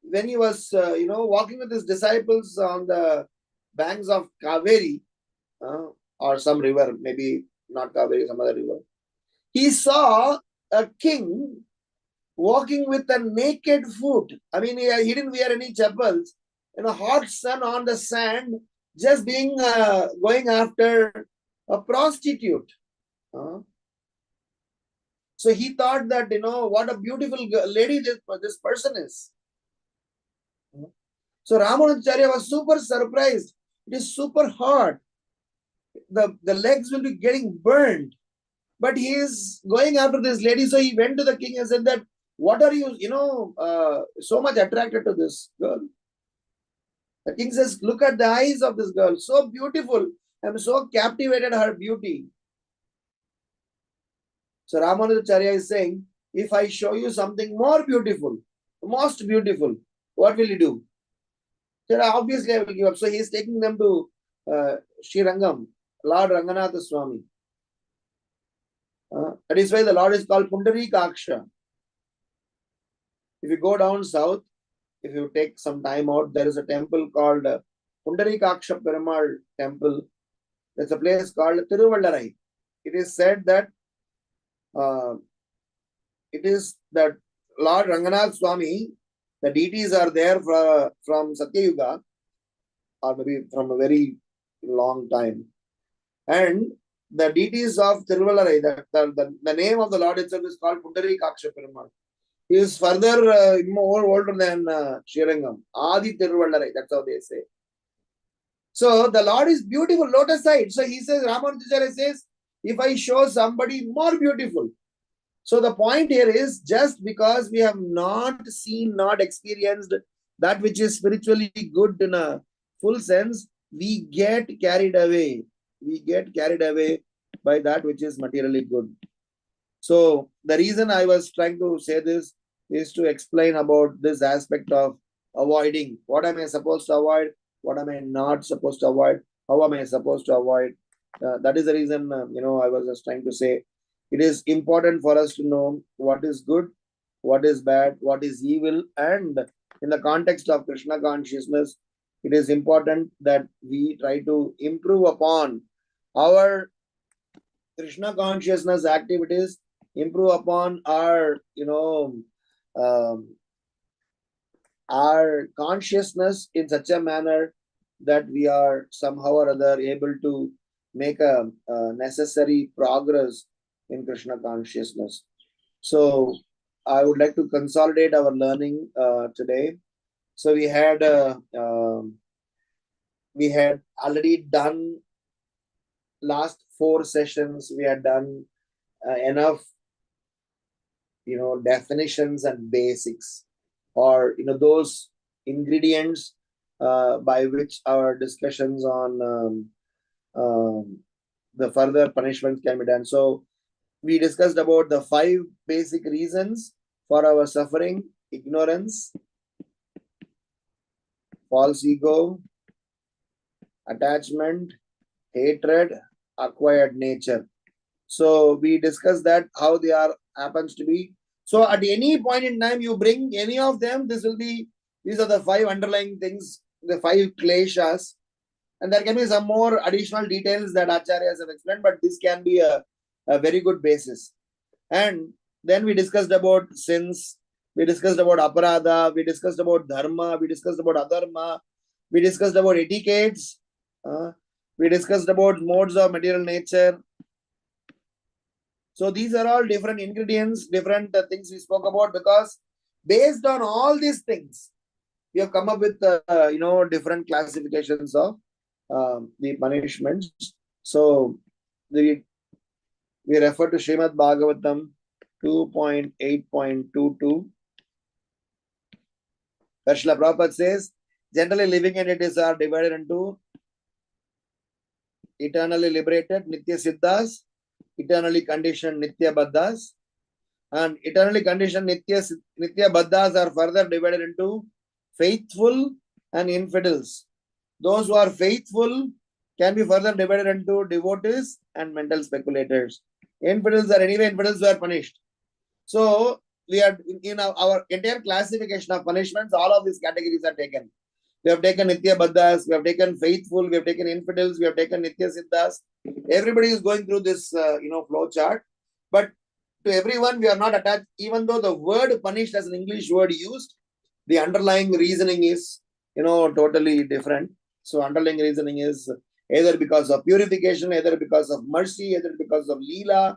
when he was walking with his disciples on the banks of Kaveri, or some river, maybe not Kaveri, some other river, he saw a king walking with a naked foot. I mean, he didn't wear any chappals. Hot sun on the sand, just being going after a prostitute. So he thought that, what a beautiful lady this person is. So Ramanujacharya was super surprised. It is super hot. The legs will be getting burned. But he is going after this lady. So he went to the king and said that, what are you, so much attracted to this girl? The king says, look at the eyes of this girl. So beautiful. I'm so captivated her beauty. So Ramanujacharya is saying, if I show you something more beautiful, most beautiful, what will you do? So obviously I will give up. So he is taking them to Sri Rangam, Lord Ranganatha Swami. That is why the Lord is called Pundarikaksha. If you go down south, if you take some time out, there is a temple called Pundarikaksha Perumal Temple. There's a place called Tiruvallarai. It is said that it is that Lord Ranganath Swami, the deities are there from Satyayuga, or maybe from a very long time. And the deities of Tiruvallarai, the name of the Lord itself is called Pundarikaksha Perumal. He is further more older than Srirangam. Adi Tiruvallarai, that's how they say. So the Lord is beautiful, lotus-eyed. So he says, Ramanujacharya says, if I show somebody more beautiful. So the point here is, just because we have not seen, not experienced that which is spiritually good in a full sense, we get carried away. We get carried away by that which is materially good. So the reason I was trying to say this is to explain about this aspect of avoiding. What am I supposed to avoid? What am I not supposed to avoid? How am I supposed to avoid? That is the reason, I was just trying to say, it is important for us to know what is good, what is bad, what is evil. And in the context of Krishna consciousness, it is important that we try to improve upon our Krishna consciousness activities, improve upon our, our consciousness in such a manner that we are somehow or other able to make a necessary progress in Krishna consciousness. So I would like to consolidate our learning today. So we had already done last 4 sessions. We had done enough, definitions and basics, or those ingredients by which our discussions on the further punishments can be done. So we discussed about the 5 basic reasons for our suffering: ignorance, false ego, attachment, hatred, acquired nature. So we discussed that how they are happens to be So at any point in time, you bring any of them, these are the 5 underlying things, the 5 kleshas. And there can be some more additional details that acharyas have explained, but this can be a very good basis. And then we discussed about sins, we discussed about aparadha, we discussed about dharma, we discussed about adharma, we discussed about etiquettes, we discussed about modes of material nature. So these are all different ingredients, different things we spoke about, because based on all these things, we have come up with different classifications of the punishments. So we refer to Srimad Bhagavatam 2.8.22. where Srila Prabhupada says, generally living entities are divided into eternally liberated Nitya Siddhas, eternally conditioned Nitya Baddhas, and eternally conditioned Nitya Baddhas are further divided into faithful and infidels. Those who are faithful can be further divided into devotees and mental speculators. Infidels are anyway infidels who are punished. So we are in our entire classification of punishments, all of these categories are taken. We have taken Nitya Baddhas, we have taken faithful, we have taken infidels, we have taken Nitya Siddhas. Everybody is going through this flow chart. But to everyone, we are not attached, even though the word punished as an English word used, the underlying reasoning is totally different. So underlying reasoning is either because of purification, either because of mercy, either because of Leela,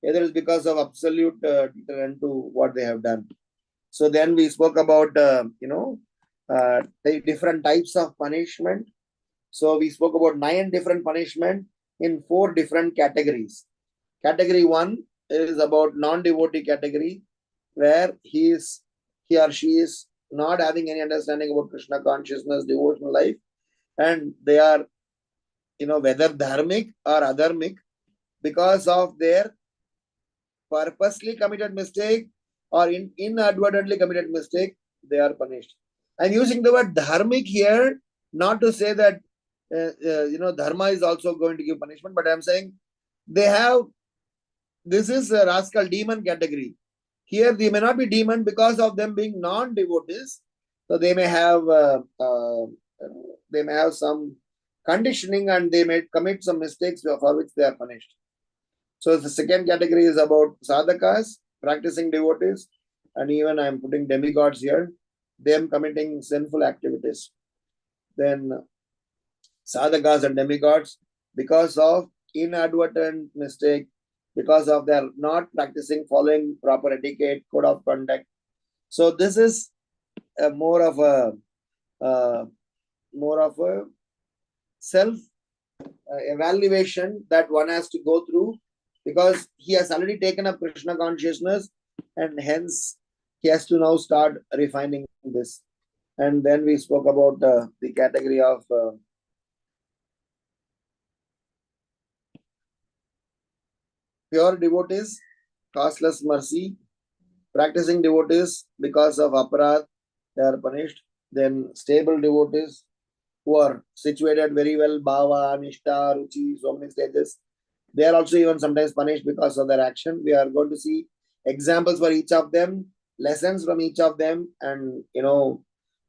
either it's because of absolute deterrent to what they have done. So then we spoke about the different types of punishment. So we spoke about 9 different punishment in 4 different categories. Category 1 is about non-devotee category, where he or she is not having any understanding about Krishna consciousness, devotional life, and they are whether dharmic or adharmic, because of their purposely committed mistake or inadvertently committed mistake, they are punished. I'm using the word dharmic here not to say that dharma is also going to give punishment, but I'm saying this is a rascal demon category. Here they may not be demon because of them being non-devotees, so they may have some conditioning and they may commit some mistakes for which they are punished. So the second category is about sadhakas, practicing devotees, and even I'm putting demigods here, them committing sinful activities. Then sadhakas and demigods, because of inadvertent mistake, because of their not practicing, following proper etiquette, code of conduct. So this is more of a self evaluation that one has to go through, because he has already taken up Krishna consciousness, and hence he has to now start refining this. And then we spoke about the category of pure devotees, costless mercy, practicing devotees, because of aparadh, they are punished. Then stable devotees who are situated very well, bhava, nishta, ruchi, so many stages, they are also even sometimes punished because of their action. We are going to see examples for each of them, lessons from each of them, and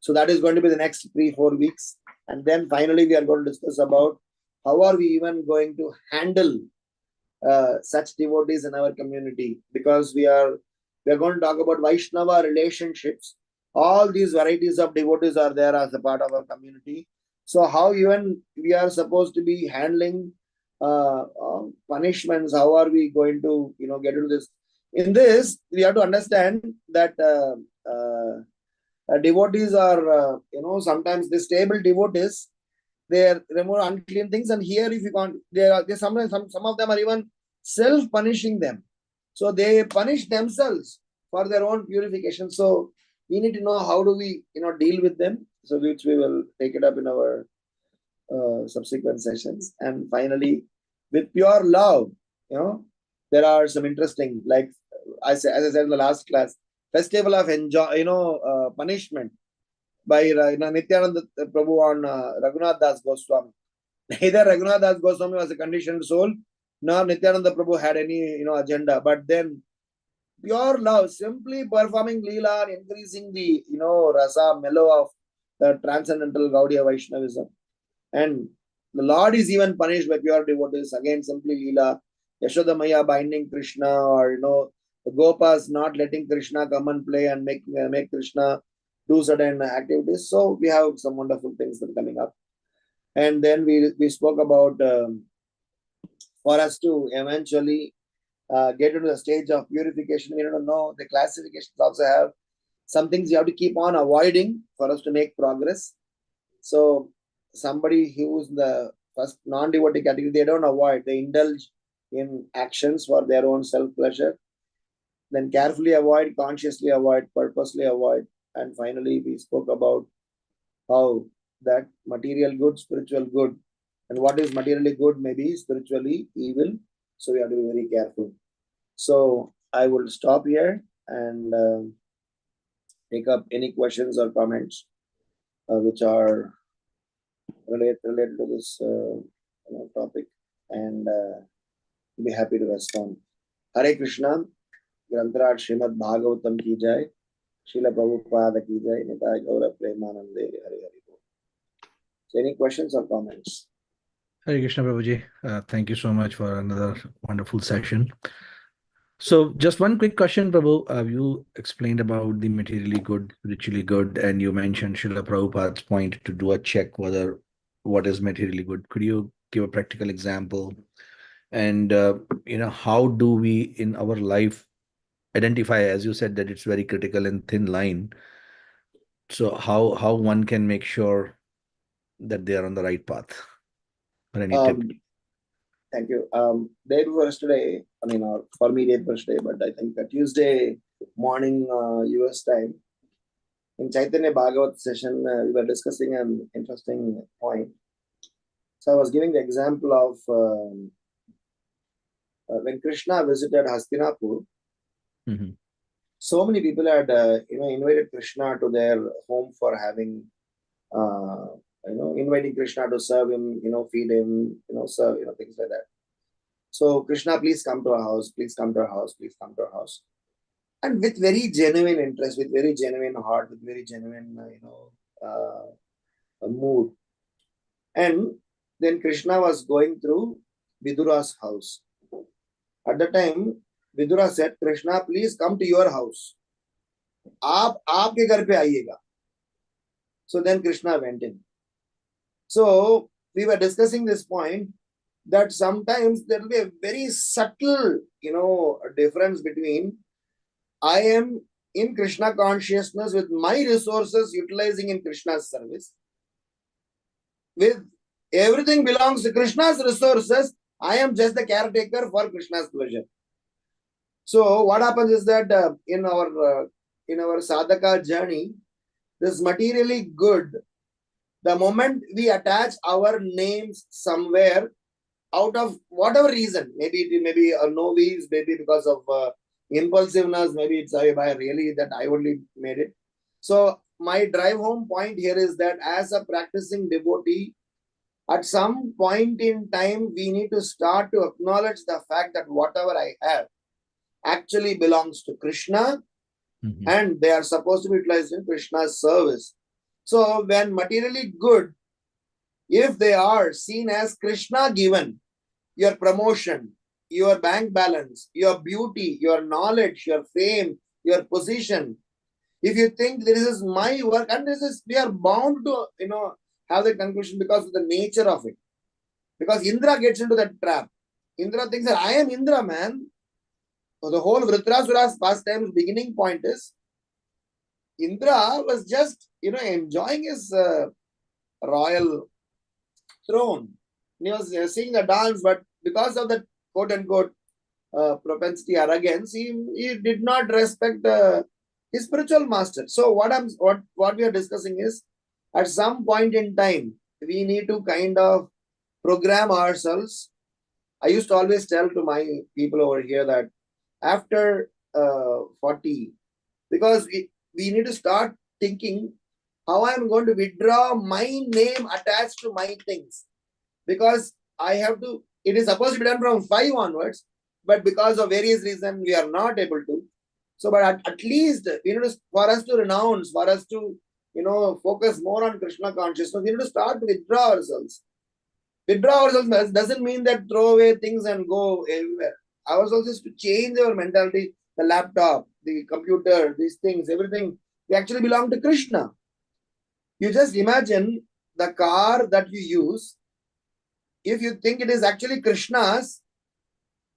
so that is going to be the next 3-4 weeks. And then finally we are going to discuss about how are we even going to handle such devotees in our community, because we are going to talk about Vaishnava relationships. All these varieties of devotees are there as a part of our community. So how even we are supposed to be handling punishments, how are we going to get into this? In this, we have to understand that devotees are sometimes the stable devotees, they remove unclean things, and here if you can't, they sometimes some of them are even self-punishing them. So they punish themselves for their own purification. So we need to know how do we deal with them. So which we will take it up in our subsequent sessions. And finally, with pure love, there are some interesting, like as I said in the last class, festival of punishment by Nityananda Prabhu on Raghunath Das Goswami. Neither Raghunath Das Goswami was a conditioned soul, nor Nityananda Prabhu had any agenda. But then Pure love, simply performing Leela and increasing the, rasa, mellow of the transcendental Gaudiya Vaishnavism. And the Lord is even punished by pure devotees. Again, simply Leela, Yashoda Maya binding Krishna, or, the Gopas not letting Krishna come and play and make Krishna do certain activities. So we have some wonderful things that are coming up. And then we spoke about for us to eventually get into the stage of purification. We don't know the classifications also have some things you have to keep on avoiding for us to make progress. So somebody who's in the first non-devotee category, they don't avoid, they indulge in actions for their own self-pleasure. Then carefully avoid, consciously avoid, purposely avoid. And finally, we spoke about how that material good, spiritual good, and what is materially good may be spiritually evil. So we have to be very careful. So I will stop here and take up any questions or comments which are related to this topic, and be happy to respond. Hare Krishna, Grantaraj Srimad Bhagavatam ki jai, Srila Prabhupada ki jai, Nitai Gaura Premanande, Hare Hare. So any questions or comments? Hare Krishna Prabhuji. Thank you so much for another wonderful session. So just one quick question, Prabhu. You explained about the materially good, ritually good, and you mentioned Srila Prabhupada's point to do a check whether what is materially good. Could you give a practical example? And how do we in our life identify, as you said, that it's very critical and thin line. So how one can make sure that they are on the right path? Or any tip? Thank you. Day before yesterday, for me, day before yesterday, but I think Tuesday morning US time, in Chaitanya Bhagavat session, we were discussing an interesting point. So I was giving the example of when Krishna visited Hastinapur, so many people had invited Krishna to their home for having inviting Krishna to serve him, feed him, serve, things like that. So Krishna, please come to our house, please come to our house, please come to our house. And with very genuine interest, with very genuine heart, with very genuine, mood. And then Krishna was going through Vidura's house. At the time, Vidura said, Krishna, please come to your house. Aapke ghar pe aayega. So then Krishna went in. So we were discussing this point that sometimes there will be a very subtle, difference between I am in Krishna consciousness with my resources utilizing in Krishna's service. With everything belongs to Krishna's resources, I am just the caretaker for Krishna's pleasure. So what happens is that in our sadhaka journey, this materially good, the moment we attach our names somewhere, out of whatever reason, maybe it may be a novice, maybe because of impulsiveness, maybe it's by really that I only made it. So my drive home point here is that as a practicing devotee, at some point in time, we need to start to acknowledge the fact that whatever I have actually belongs to Krishna, and they are supposed to be utilized in Krishna's service. So when materially good, if they are seen as Krishna given, your promotion, your bank balance, your beauty, your knowledge, your fame, your position, if you think this is my work, and we are bound to, have the conclusion because of the nature of it. Because Indra gets into that trap. Indra thinks that I am Indra, man. So the whole Vritrasura's pastime's beginning point is Indra was just, enjoying his royal throne. He was seeing the dance, but because of that quote unquote propensity, arrogance, he did not respect his spiritual master. So what we are discussing is at some point in time, we need to kind of program ourselves. I used to always tell to my people over here that after 40, because we need to start thinking how I am going to withdraw my name attached to my things. Because I have to, it is supposed to be done from 5 onwards, but because of various reasons, we are not able to. So, but at least, for us to renounce, for us to, focus more on Krishna consciousness, we need to start to withdraw ourselves. Withdraw ourselves doesn't mean that throw away things and go everywhere. Ourselves is to change our mentality. The laptop, the computer, these things, everything, they actually belong to Krishna. You just imagine the car that you use. If you think it is actually Krishna's,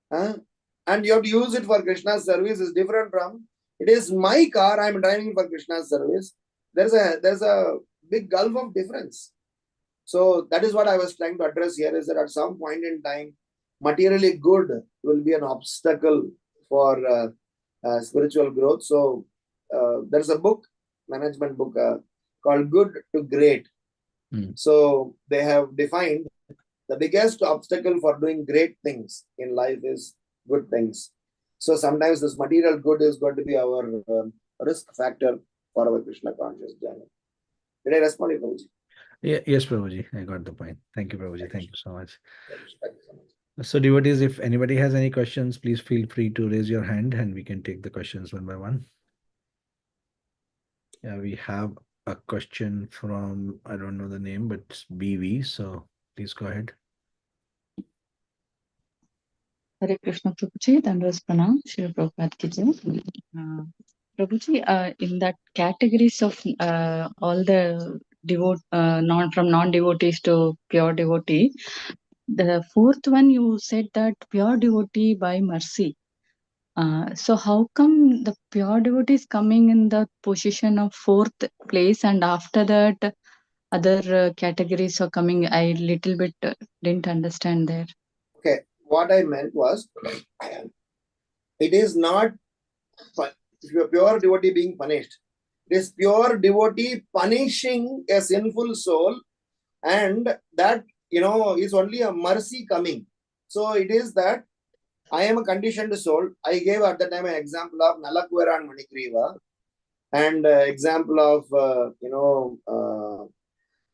and you have to use it for Krishna's service, is different from it is my car, I'm driving for Krishna's service. There's a big gulf of difference. So that is what I was trying to address here, is that at some point in time, materially good will be an obstacle for spiritual growth. So there's a book, management book, called Good to Great. So they have defined the biggest obstacle for doing great things in life is good things. So sometimes this material good is going to be our risk factor for our Krishna conscious journey. Did I respond, Prabhuji? Yes, Prabhuji, I got the point. Thank you, Prabhuji. Thank you so much. Thank you so much. So, devotees, if anybody has any questions, please feel free to raise your hand and we can take the questions one by one. Yeah, we have a question from, I don't know the name, but it's BV. So please go ahead. Hare Krishna Prabhuji, Dandas Pranam, Shri Prabhupada ki jai. Prabhuji, in that categories of all the non-devotees to pure devotee, the fourth one you said that pure devotee by mercy. So how come the pure devotee is coming in the position of fourth place, and after that other categories are coming? I little bit didn't understand there. Okay, what I meant was, it is not pure devotee being punished. It is pure devotee punishing a sinful soul, and that, is only a mercy coming. So it is that I am a conditioned soul. I gave at the time an example of Nalakvara and Manikriva, and example of,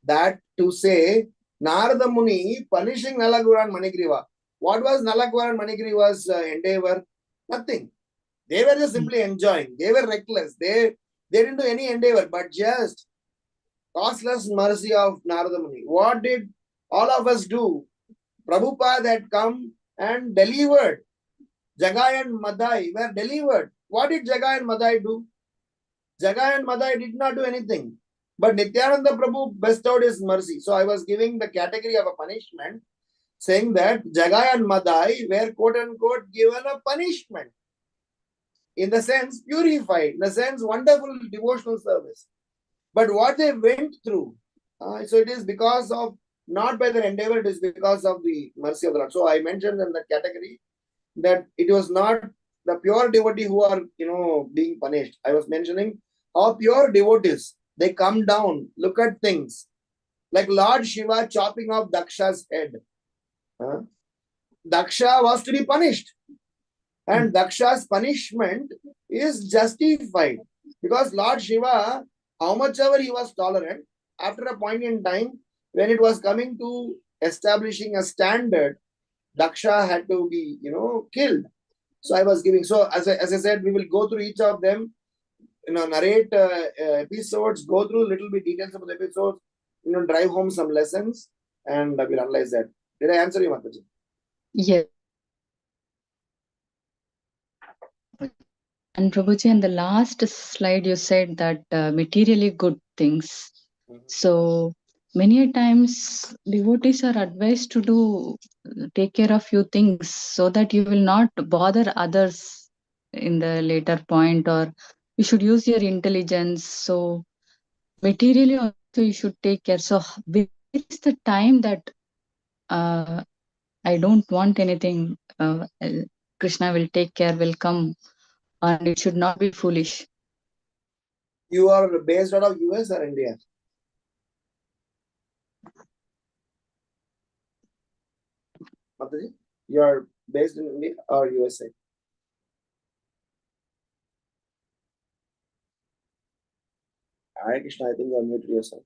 that to say Narada Muni punishing Nalakvara and Manikriva. What was Nalakvara and Manikriva's endeavor? Nothing. They were just simply enjoying. They were reckless. They didn't do any endeavor, but just costless mercy of Narada Muni. What did all of us do? Prabhupada had come and delivered. Jagai and Madai were delivered. What did Jagai and Madai do? Jagai and Madai did not do anything. But Nityananda Prabhu bestowed his mercy. So I was giving the category of a punishment, saying that Jagai and Madai were quote unquote given a punishment. In the sense purified, in the sense wonderful devotional service. But what they went through, so it is because of, not by their endeavor, it is because of the mercy of the Lord. So I mentioned in the category that it was not the pure devotee who are, being punished. I was mentioning how pure devotees, they come down, look at things. Like Lord Shiva chopping off Daksha's head. Daksha was to be punished. And Daksha's punishment is justified. Because Lord Shiva, how much ever he was tolerant, after a point in time, when it was coming to establishing a standard, Daksha had to be, killed. So I was giving. So as I said, we will go through each of them, narrate episodes, go through little bit details of the episodes, drive home some lessons, and we'll analyze that. Did I answer you, Mataji? Yes. And Prabhuji, in the last slide, you said that materially good things. So many a times devotees are advised to take care of few things so that you will not bother others in the later point, or you should use your intelligence. So materially also you should take care. So where is the time that I don't want anything, Krishna will take care, will come, and it should not be foolish? You are based out of US or India? Mataji, you are based in India or USA? Hare Krishna, I think you are muted yourself.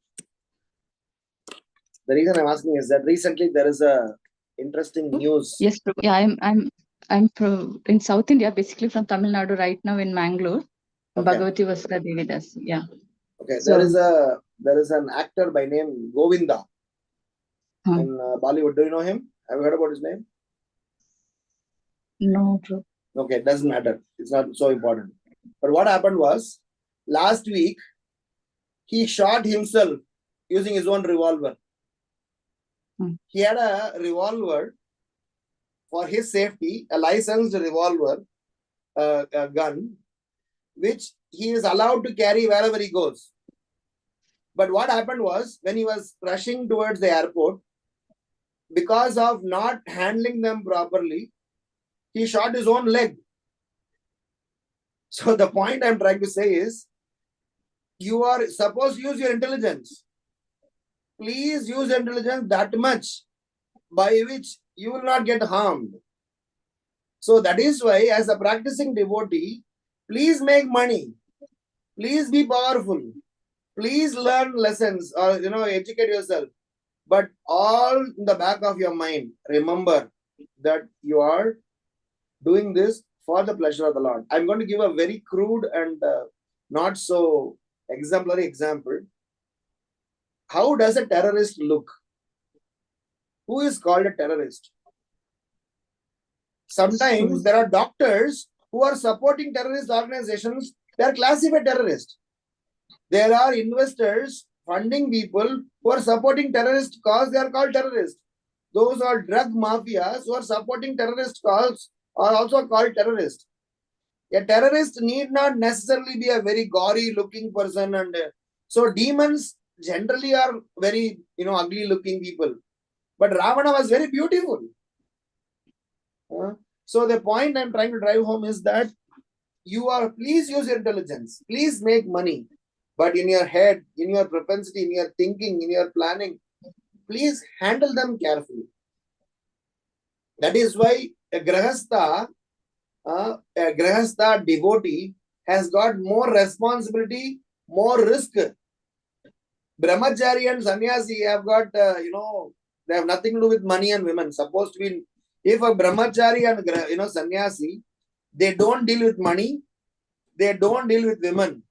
The reason I'm asking is that recently there is a interesting news. Yes, Prabhu. Yeah, I'm from in South India, basically from Tamil Nadu right now in Mangalore. Okay. Bhagavati Vasudha Devi das. Yeah. Okay, So- there is an actor by name Govinda in Bollywood. Do you know him? Have you heard about his name? No, bro. Okay, it doesn't matter. It's not so important. But what happened was, last week, he shot himself using his own revolver. He had a revolver for his safety, a licensed revolver, a gun, which he is allowed to carry wherever he goes. But what happened was, when he was rushing towards the airport, because of not handling them properly, he shot his own leg. So the point I'm trying to say is, you are supposed to use your intelligence. Please use intelligence that much by which you will not get harmed. So that is why, as a practicing devotee, please make money. Please be powerful. Please learn lessons or educate yourself. But all in the back of your mind, remember that you are doing this for the pleasure of the Lord. I'm going to give a very crude and not so exemplary example. How does a terrorist look? Who is called a terrorist? Sometimes there are doctors who are supporting terrorist organizations. They are classified terrorists. There are investors funding people who are supporting terrorist cause. They are called terrorists. Those are drug mafias who are supporting terrorist cause are also called terrorists. A terrorist need not necessarily be a very gory looking person, and so demons generally are very ugly looking people. But Ravana was very beautiful. So the point I'm trying to drive home is that please use your intelligence, please make money, but in your head, in your propensity, in your thinking, in your planning, please handle them carefully. That is why a grahastha devotee has got more responsibility, more risk. Brahmachari and sannyasi have got, they have nothing to do with money and women. Supposed to be, if a brahmachari and sannyasi, they don't deal with money, they don't deal with women.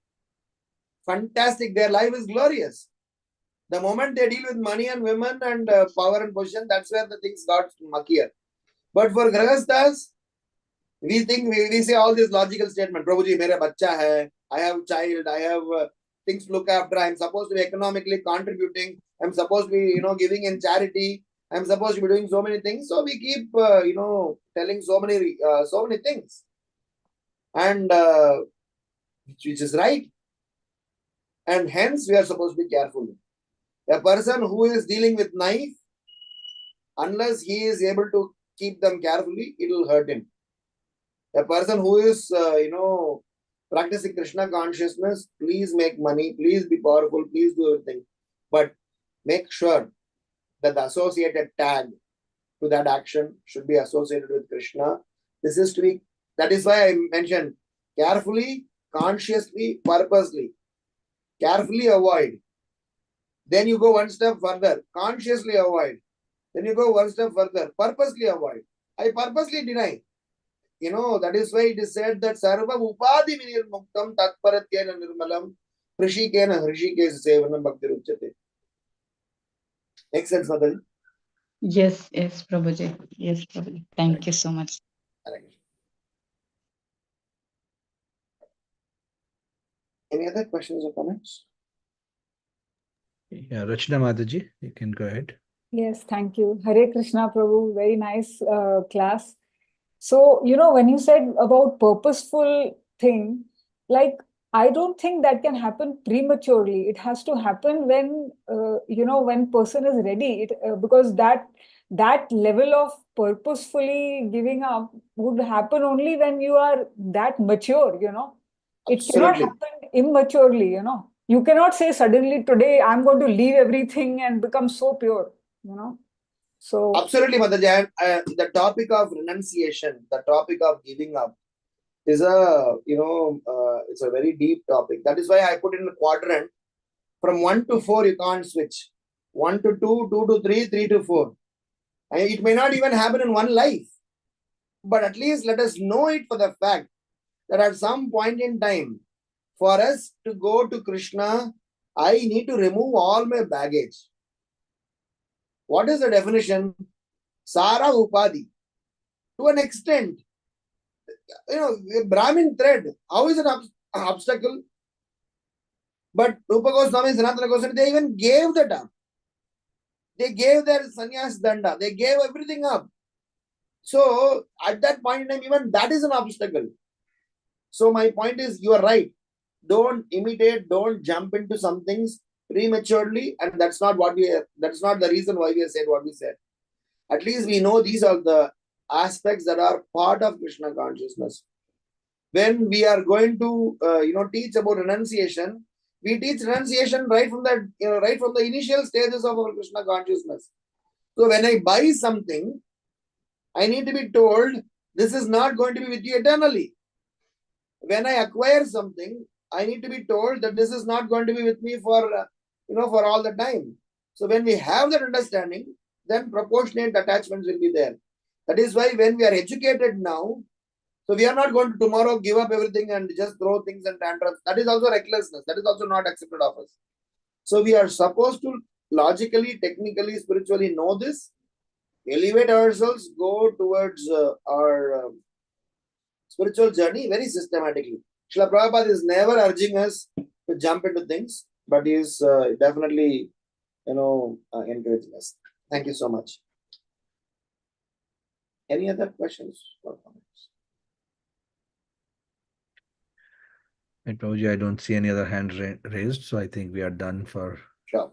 Fantastic, their life is glorious. The moment they deal with money and women and power and position, that's where the things got muckier. But for grahasthas, we think we say all these logical statements. Prabhuji, mera bacha hai, I have child, I have things to look after, I'm supposed to be economically contributing, I'm supposed to be giving in charity, I'm supposed to be doing so many things. So we keep telling so many things, and which is right, and hence we are supposed to be careful. A person who is dealing with knife, unless he is able to keep them carefully, it will hurt him. A person who is practicing Krishna consciousness, please make money, please be powerful, please do everything, but make sure that the associated tag to that action should be associated with Krishna. This is to be, that is why I mentioned carefully, consciously, purposely. Carefully avoid. Then you go one step further, consciously avoid. Then you go one step further, purposely avoid. I purposely deny. That is why it is said that Sarva Upadhi Vinirmuktam Tatparatyena Nirmalam Prishikena Hrishikesh Sevanam Bhakti Ruchyate. Makes sense, Mataji? Yes, Prabhuji. Yes, Prabhuji. Thank you so much. Any other questions or comments? Yeah, Rachna Mataji, you can go ahead. Yes, thank you. Hare Krishna, Prabhu. Very nice class. So, when you said about purposeful thing, like, I don't think that can happen prematurely. It has to happen when, when person is ready. Because that level of purposefully giving up would happen only when you are that mature, It cannot Absolutely. happen immaturely, You cannot say suddenly today I'm going to leave everything and become so pure, So Absolutely, Mataji. The topic of renunciation, the topic of giving up is it's a very deep topic. That is why I put in a quadrant. From 1 to 4, you can't switch. 1 to 2, 2 to 3, 3 to 4. And it may not even happen in one life. but at least let us know it for the fact that at some point in time, for us to go to Krishna, I need to remove all my baggage. What is the definition? Sara Upadi. To an extent, a Brahmin thread, how is it an obstacle? But Rupa Goswami, Sanatana Goswami, they even gave that up. They gave their sannyas danda. They gave everything up. So at that point in time, even that is an obstacle. So my point is, you are right. Don't imitate, don't jump into some things prematurely, and that's not the reason why we have said what we said. At least we know these are the aspects that are part of Krishna consciousness. When we are going to teach about renunciation, we teach renunciation right from the initial stages of our Krishna consciousness. So when I buy something, I need to be told this is not going to be with you eternally. When I acquire something, I need to be told that this is not going to be with me for all the time. So when we have that understanding, then proportionate attachments will be there. That is why when we are educated now, so we are not going to tomorrow give up everything and just throw things and tantrums. That is also recklessness. That is also not accepted of us. So we are supposed to logically, technically, spiritually know this, elevate ourselves, go towards our spiritual journey very systematically. Srila Prabhupada is never urging us to jump into things, but he is definitely, encouraging us. Thank you so much. Any other questions or comments? And Prabhuji, I don't see any other hands raised, so I think we are done for Sure.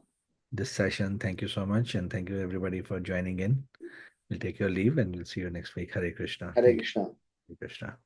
this session. Thank you so much, and thank you everybody for joining in. We'll take your leave and we'll see you next week. Hare Krishna. Hare Thank you. Krishna. Hare Krishna.